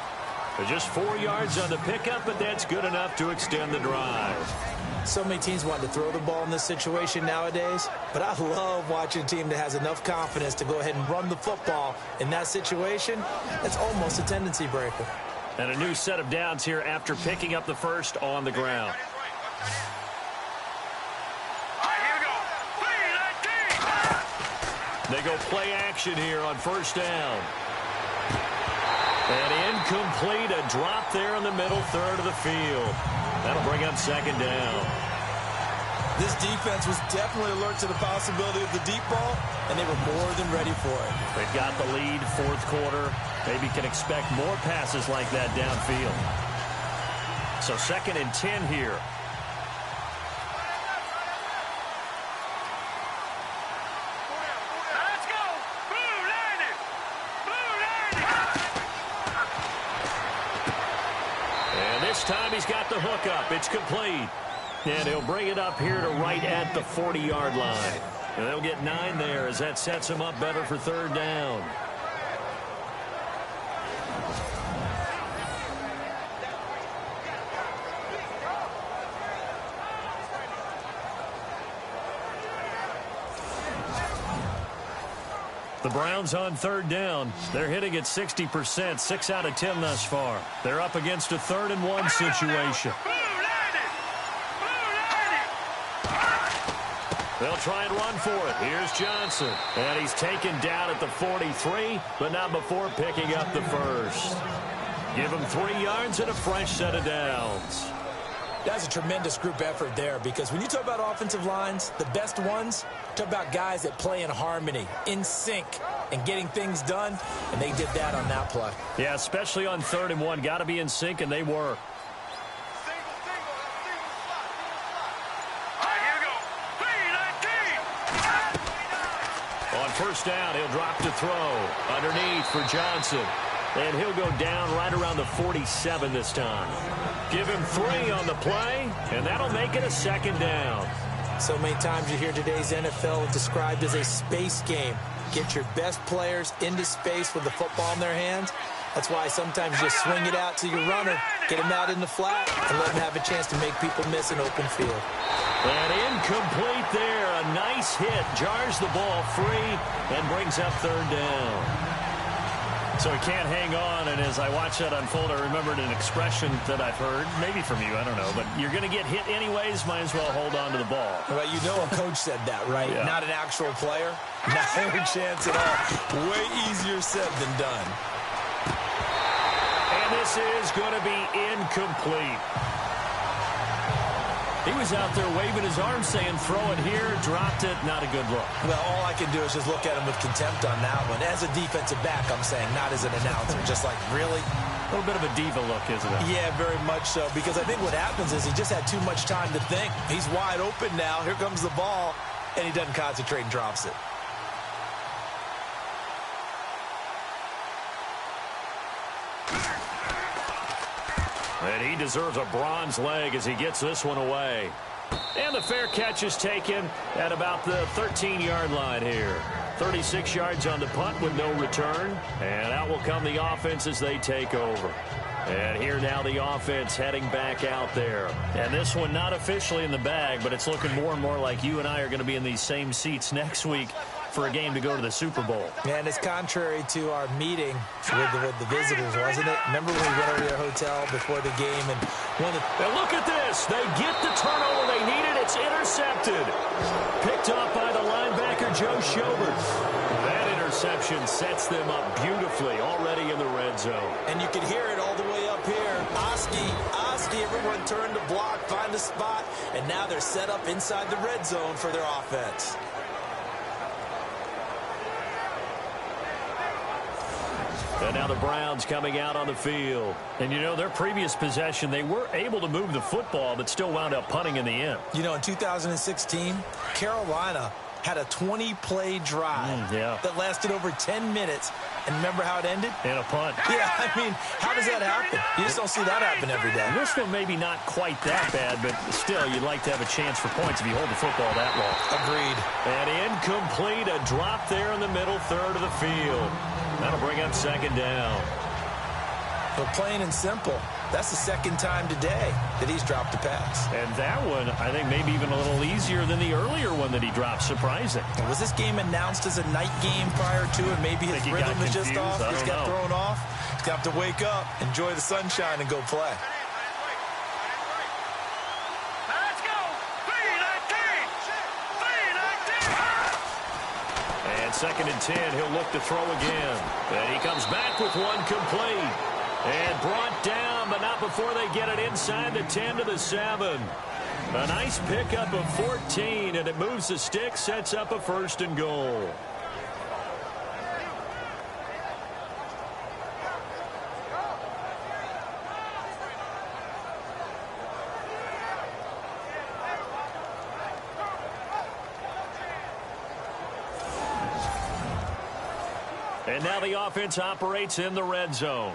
They're just 4 yards on the pickup, but that's good enough to extend the drive. So many teams want to throw the ball in this situation nowadays, but I love watching a team that has enough confidence to go ahead and run the football in that situation. That's almost a tendency breaker. And a new set of downs here after picking up the first on the ground. They go play action here on first down. And incomplete, a drop there in the middle third of the field. That'll bring up 2nd down. This defense was definitely alert to the possibility of the deep ball, and they were more than ready for it. They've got the lead, fourth quarter. Maybe can expect more passes like that downfield. So 2nd and 10 here. This time he's got the hook up. It's complete. And he'll bring it up here to right at the 40-yard line. And they'll get 9 there as that sets him up better for 3rd down. The Browns on 3rd down. They're hitting at 60%, 6 out of 10 thus far. They're up against a 3rd and 1 situation. They'll try and run for it. Here's Johnson. And he's taken down at the 43, but not before picking up the first. Give him 3 yards and a fresh set of downs. That's a tremendous group effort there, because when you talk about offensive lines, the best ones, talk about guys that play in harmony, in sync, and getting things done, and they did that on that play. Yeah, especially on 3rd and 1. Got to be in sync, and they were. On first down, he'll drop to throw. Underneath for Johnson. And he'll go down right around the 47 this time. Give him 3 on the play, and that'll make it a 2nd down. So many times you hear today's NFL described as a space game. Get your best players into space with the football in their hands. That's why sometimes you swing it out to your runner, get him out in the flat, and let him have a chance to make people miss an open field. And incomplete there. A nice hit. Jars the ball free and brings up 3rd down. So he can't hang on, and as I watch that unfold, I remembered an expression that I've heard, maybe from you, I don't know, but you're going to get hit anyways, might as well hold on to the ball. Well, you know a coach said that, right? Yeah. Not an actual player. Not a chance at all. Way easier said than done. And this is going to be incomplete. He was out there waving his arms saying, throw it here, dropped it, not a good look. Well, all I can do is just look at him with contempt on that one. As a defensive back, I'm saying, not as an announcer. Just like, really? A little bit of a diva look, isn't it? Yeah, very much so. Because I think what happens is he just had too much time to think. He's wide open now. Here comes the ball. and he doesn't concentrate and drops it. And he deserves a bronze leg as he gets this one away. And the fair catch is taken at about the 13-yard line here. 36 yards on the punt with no return. And out will come the offense as they take over. And here now the offense heading back out there. And this one not officially in the bag, but it's looking more and more like you and I are going to be in these same seats next week for a game to go to the Super Bowl. And it's contrary to our meeting with the visitors, wasn't it? Remember when we went over to your hotel before the game and and look at this. They get the turnover they needed. It's intercepted. Picked up by the linebacker, Joe Schobert. That interception sets them up beautifully already in the red zone. And you can hear it all the way up here. Oski, everyone turn to block, find a spot, and now they're set up inside the red zone for their offense. And now the Browns coming out on the field. And, you know, their previous possession, they were able to move the football, but still wound up punting in the end. You know, in 2016, Carolina had a 20-play drive that lasted over 10 minutes. And remember how it ended? In a punt. Yeah, I mean, how does that happen? You just don't see that happen every day. This one maybe not quite that bad, but still, you'd like to have a chance for points if you hold the football that long. Agreed. And incomplete, a drop there in the middle third of the field. That'll bring up second down. But plain and simple, that's the second time today that he's dropped a pass. And that one, I think, maybe even a little easier than the earlier one that he dropped. Surprising. And was this game announced as a night game prior to it? Maybe his rhythm is just off. He's got thrown off. He's got to wake up, enjoy the sunshine, and go play. Let's go. 3-19. And second and 10, he'll look to throw again. And he comes back with one complete. And brought down, but not before they get it inside the 10 to the 7. A nice pickup of 14, and it moves the stick, sets up a first and goal. And now the offense operates in the red zone.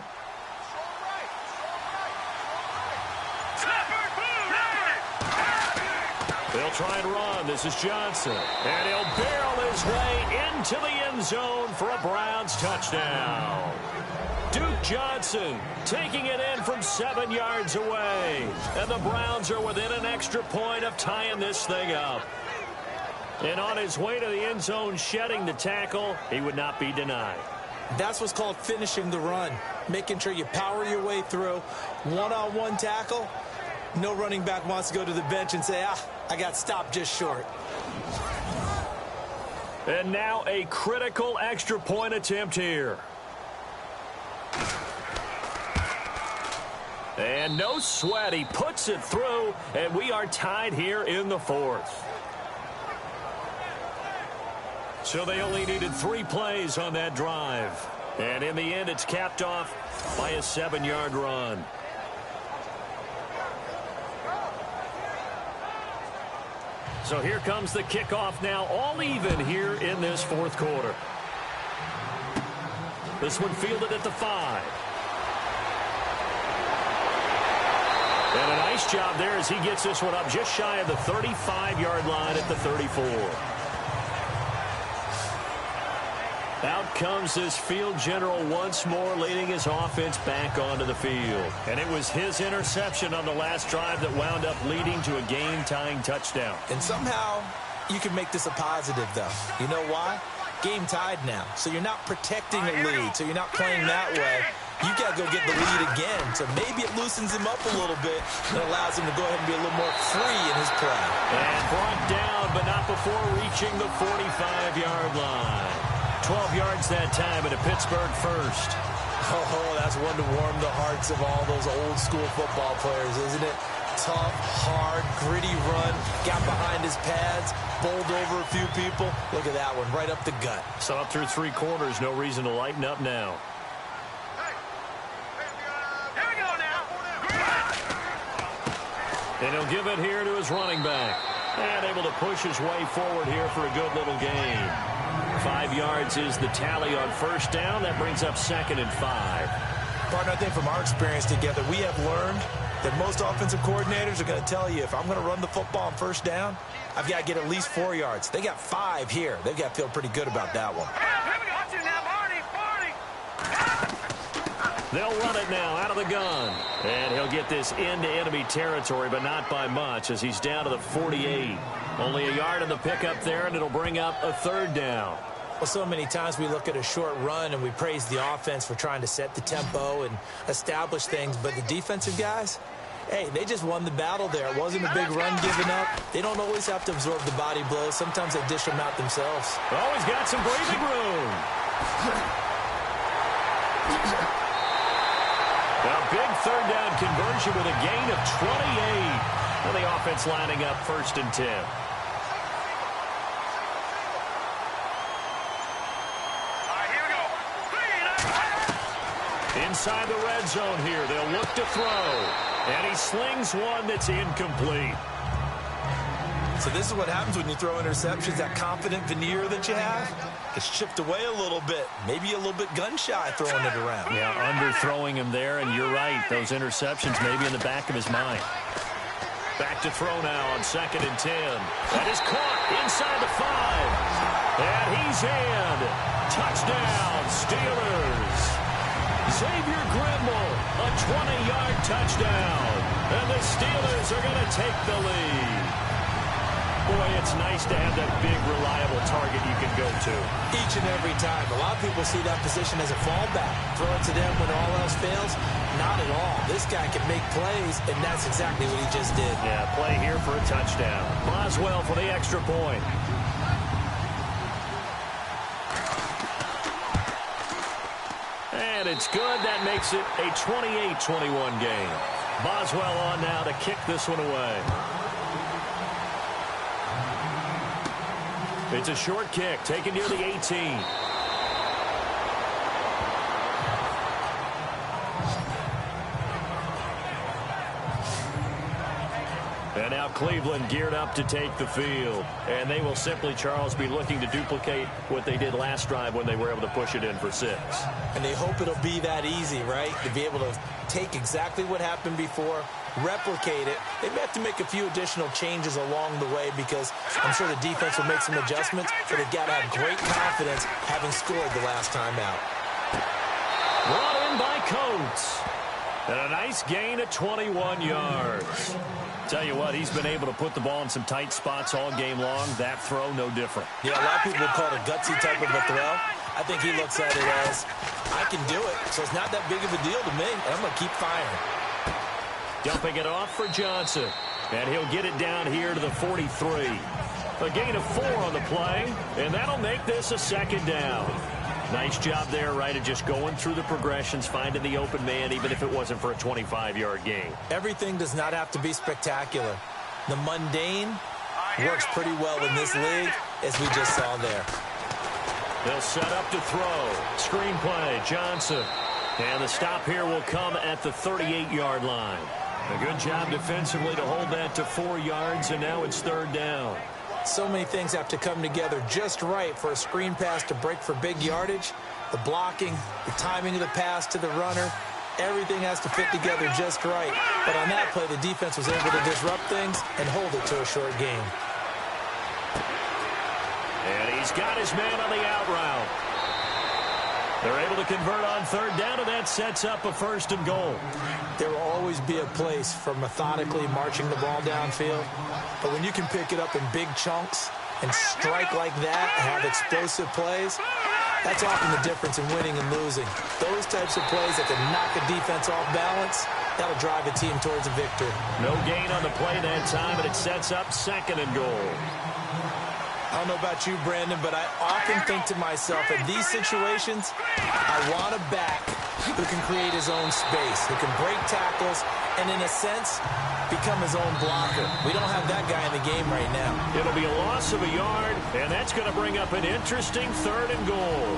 They'll try and run. This is Johnson. And he'll barrel his way into the end zone for a Browns touchdown. Duke Johnson taking it in from 7 yards away. And the Browns are within an extra point of tying this thing up. And on his way to the end zone, shedding the tackle, he would not be denied. That's what's called finishing the run. Making sure you power your way through. One-on-one tackle. No running back wants to go to the bench and say, I got stopped just short. And now a critical extra point attempt here. And no sweat. He puts it through, and we are tied here in the fourth. So they only needed 3 plays on that drive. And in the end, it's capped off by a 7-yard run. So here comes the kickoff now, all even here in this fourth quarter. This one fielded at the 5. And a nice job there as he gets this one up just shy of the 35-yard line at the 34. Out comes this field general once more, leading his offense back onto the field. And it was his interception on the last drive that wound up leading to a game-tying touchdown. And somehow you can make this a positive, though. You know why? Game tied now. So you're not protecting a lead, so you're not playing that way. You got to go get the lead again. So maybe it loosens him up a little bit and allows him to go ahead and be a little more free in his play. And brought down, but not before reaching the 45-yard line. 12 yards that time and a Pittsburgh first. Oh, that's one to warm the hearts of all those old school football players, isn't it? Tough, hard, gritty run. Got behind his pads, bowled over a few people. Look at that one, right up the gut. So up through 3 quarters, no reason to lighten up now. Here we go now. And he'll give it here to his running back. And able to push his way forward here for a good little gain. 5 yards is the tally on first down. That brings up 2nd and 5. Partner, I think from our experience together, we have learned that most offensive coordinators are going to tell you, if I'm going to run the football on first down, I've got to get at least 4 yards. They got 5 here. They've got to feel pretty good about that one. They'll run it now out of the gun. And he'll get this into enemy territory, but not by much, as he's down to the 48. Only a yard in the pickup there, and it'll bring up a 3rd down. Well, so many times we look at a short run and we praise the offense for trying to set the tempo and establish things, but the defensive guys, hey, they just won the battle there. It wasn't a big run given up. They don't always have to absorb the body blows. Sometimes they dish them out themselves. Oh, he's got some breathing room. A big 3rd down conversion with a gain of 28. And the offense lining up 1st and 10. Inside the red zone here, they'll look to throw. And he slings one that's incomplete. So this is what happens when you throw interceptions. That confident veneer that you have gets chipped away a little bit. Maybe a little bit gun-shy throwing it around. Yeah, underthrowing him there, and you're right. Those interceptions may be in the back of his mind. Back to throw now on 2nd and 10. That is caught inside the 5. And he's in. Touchdown, Steelers. Xavier Grimble, a 20-yard touchdown. And the Steelers are going to take the lead. Boy, it's nice to have that big, reliable target you can go to. Each and every time. A lot of people see that position as a fallback. Throw it to them when all else fails. Not at all. This guy can make plays, and that's exactly what he just did. Yeah, play here for a touchdown. Boswell for the extra point. And it's good. That makes it a 28-21 game. Boswell on now to kick this one away. It's a short kick, taken near the 18. And now Cleveland geared up to take the field. And they will simply, Charles, be looking to duplicate what they did last drive when they were able to push it in for 6. And they hope it'll be that easy, right? To be able to take exactly what happened before, replicate it. They may have to make a few additional changes along the way because I'm sure the defense will make some adjustments, but they've got to have great confidence having scored the last time out. Brought in by Coates. And a nice gain of 21 yards. Tell you what, he's been able to put the ball in some tight spots all game long. That throw, no different. Yeah, a lot of people would call it a gutsy type of a throw. I think he looks at it as, I can do it, so it's not that big of a deal to me, and I'm going to keep firing. Dumping it off for Johnson. And he'll get it down here to the 43. A gain of 4 on the play, and that'll make this a 2nd down. Nice job there, right, of just going through the progressions, finding the open man, even if it wasn't for a 25-yard gain. Everything does not have to be spectacular. The mundane works pretty well in this league, as we just saw there. They'll set up to throw. Screen play, Johnson. And the stop here will come at the 38-yard line. A good job defensively to hold that to 4 yards, and now it's 3rd down. So many things have to come together just right for a screen pass to break for big yardage. The blocking, the timing of the pass to the runner, everything has to fit together just right. But on that play, the defense was able to disrupt things and hold it to a short game. And he's got his man on the out route. They're able to convert on 3rd down, and that sets up a 1st and goal. There will always be a place for methodically marching the ball downfield. But when you can pick it up in big chunks and strike like that, have explosive plays, that's often the difference in winning and losing. Those types of plays that can knock a defense off balance, that'll drive a team towards a victory. No gain on the play that time, and it sets up 2nd and goal. I don't know about you, Brandon, but I often think to myself, in these situations, I want a back who can create his own space, who can break tackles, and in a sense, become his own blocker. We don't have that guy in the game right now. It'll be a loss of a yard, and that's going to bring up an interesting 3rd and goal.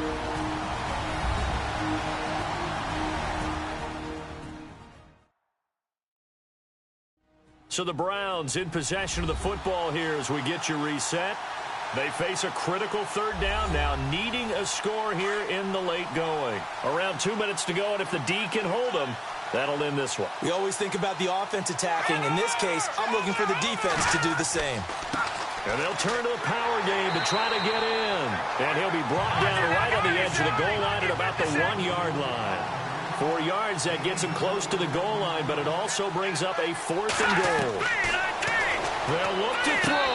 So the Browns in possession of the football here as we get you reset. They face a critical third down now, needing a score here in the late going. Around 2 minutes to go, and if the D can hold them, that'll end this one. We always think about the offense attacking. In this case, I'm looking for the defense to do the same. And they'll turn to the power game to try to get in. And he'll be brought down right on the edge of the goal line at about the 1-yard line. 4 yards, that gets him close to the goal line, but it also brings up a 4th and goal. They'll look to throw,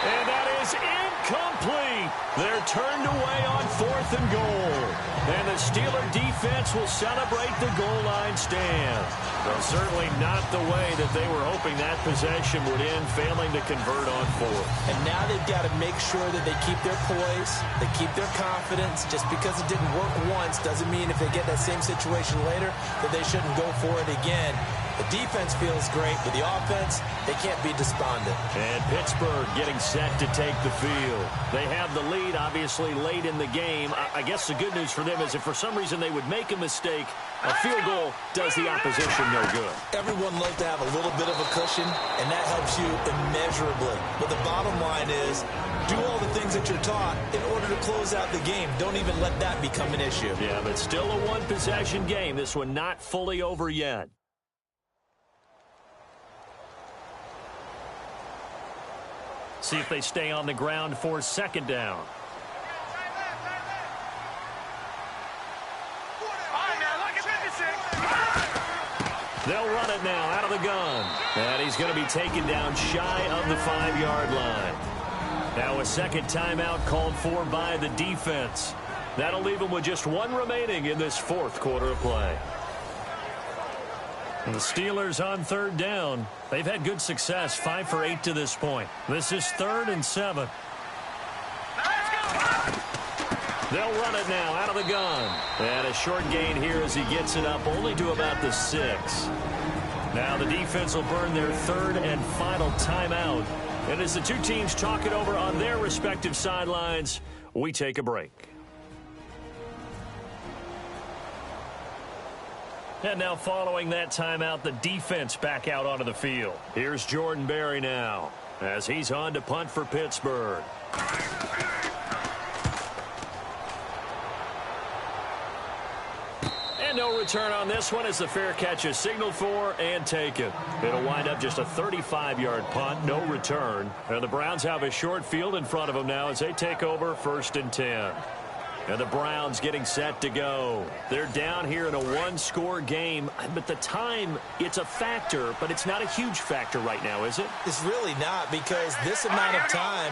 and that is incomplete. They're turned away on 4th and goal. And the Steeler defense will celebrate the goal line stand. Well, certainly not the way that they were hoping that possession would end, failing to convert on 4th. And now they've got to make sure that they keep their poise, they keep their confidence. Just because it didn't work once doesn't mean if they get that same situation later that they shouldn't go for it again. The defense feels great, but the offense, they can't be despondent. And Pittsburgh getting set to take the field. They have the lead, obviously, late in the game. I guess the good news for them is if for some reason they would make a mistake, a field goal does the opposition no good. Everyone loves to have a little bit of a cushion, and that helps you immeasurably. But the bottom line is, do all the things that you're taught in order to close out the game. Don't even let that become an issue. Yeah, but still a one-possession game. This one not fully over yet. See if they stay on the ground for 2nd down. They'll run it now out of the gun. And he's going to be taken down shy of the 5-yard line. Now a second timeout called for by the defense. That'll leave them with just 1 remaining in this 4th quarter of play. And the Steelers on 3rd down. They've had good success, 5 for 8 to this point. This is 3rd and 7. They'll run it now out of the gun. And a short gain here as he gets it up only to about the 6. Now the defense will burn their 3rd and final timeout. And as the two teams talk it over on their respective sidelines, we take a break. And now following that timeout, the defense back out onto the field. Here's Jordan Berry now as he's on to punt for Pittsburgh. And no return on this one as the fair catch is signaled for and taken. It'll wind up just a 35-yard punt, no return. And the Browns have a short field in front of them now as they take over 1st and 10. And the Browns getting set to go. They're down here in a 1-score game, but the time, it's a factor, but it's not a huge factor right now, is it? It's really not, because this amount of time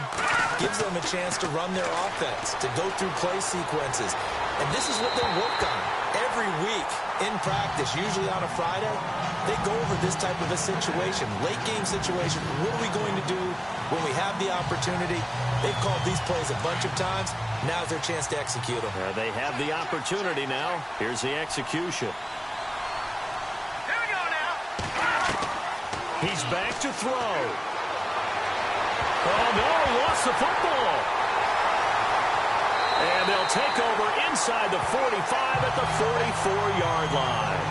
gives them a chance to run their offense, to go through play sequences. And this is what they work on every week in practice, usually on a Friday. They go over this type of a situation, late game situation. What are we going to do when we have the opportunity? They've called these plays a bunch of times. Now's their chance to execute them. They have the opportunity now. Here's the execution. Here we go now. He's back to throw. Oh, no, he lost the football. And they'll take over inside the 45 at the 44-yard line.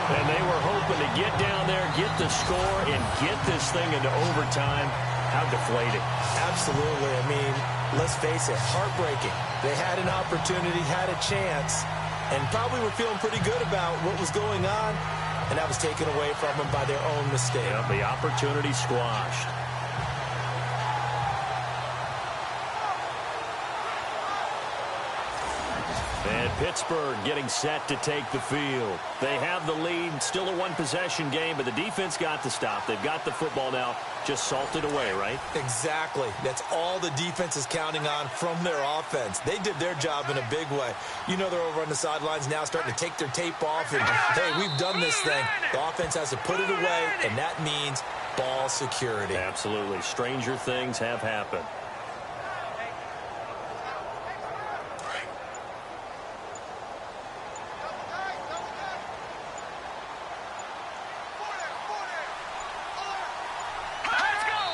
And they were hoping to get down there, get the score, and get this thing into overtime. How deflating. Absolutely. I mean, let's face it, heartbreaking. They had an opportunity, had a chance, and probably were feeling pretty good about what was going on, and that was taken away from them by their own mistake. Yeah, the opportunity squashed. And Pittsburgh getting set to take the field. They have the lead, still a one-possession game, but the defense got the stop. They've got the football now, just salted away, right? Exactly. That's all the defense is counting on from their offense. They did their job in a big way. You know they're over on the sidelines now starting to take their tape off, and, hey, we've done this thing. The offense has to put it away, and that means ball security. Absolutely. Stranger things have happened.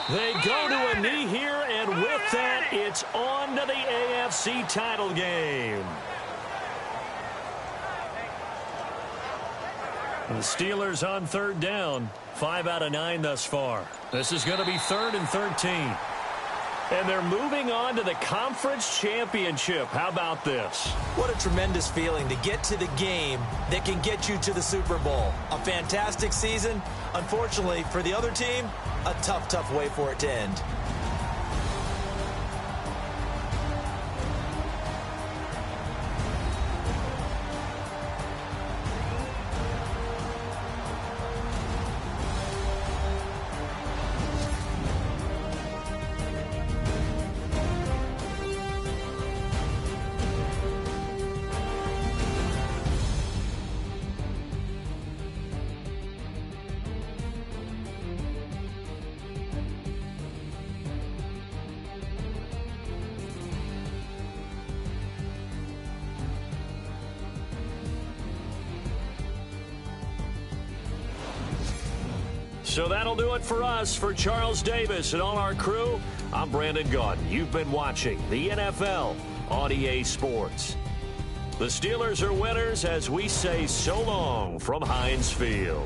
They go to a knee here, and with that, it's on to the AFC title game. The Steelers on third down. 5 out of 9 thus far. This is going to be 3rd and 13. And they're moving on to the conference championship. How about this? What a tremendous feeling to get to the game that can get you to the Super Bowl. A fantastic season. Unfortunately, for the other team, a tough, tough way for it to end. So that'll do it for us. For Charles Davis and all our crew, I'm Brandon Gaudin. You've been watching the NFL on EA Sports. The Steelers are winners as we say so long from Heinz Field.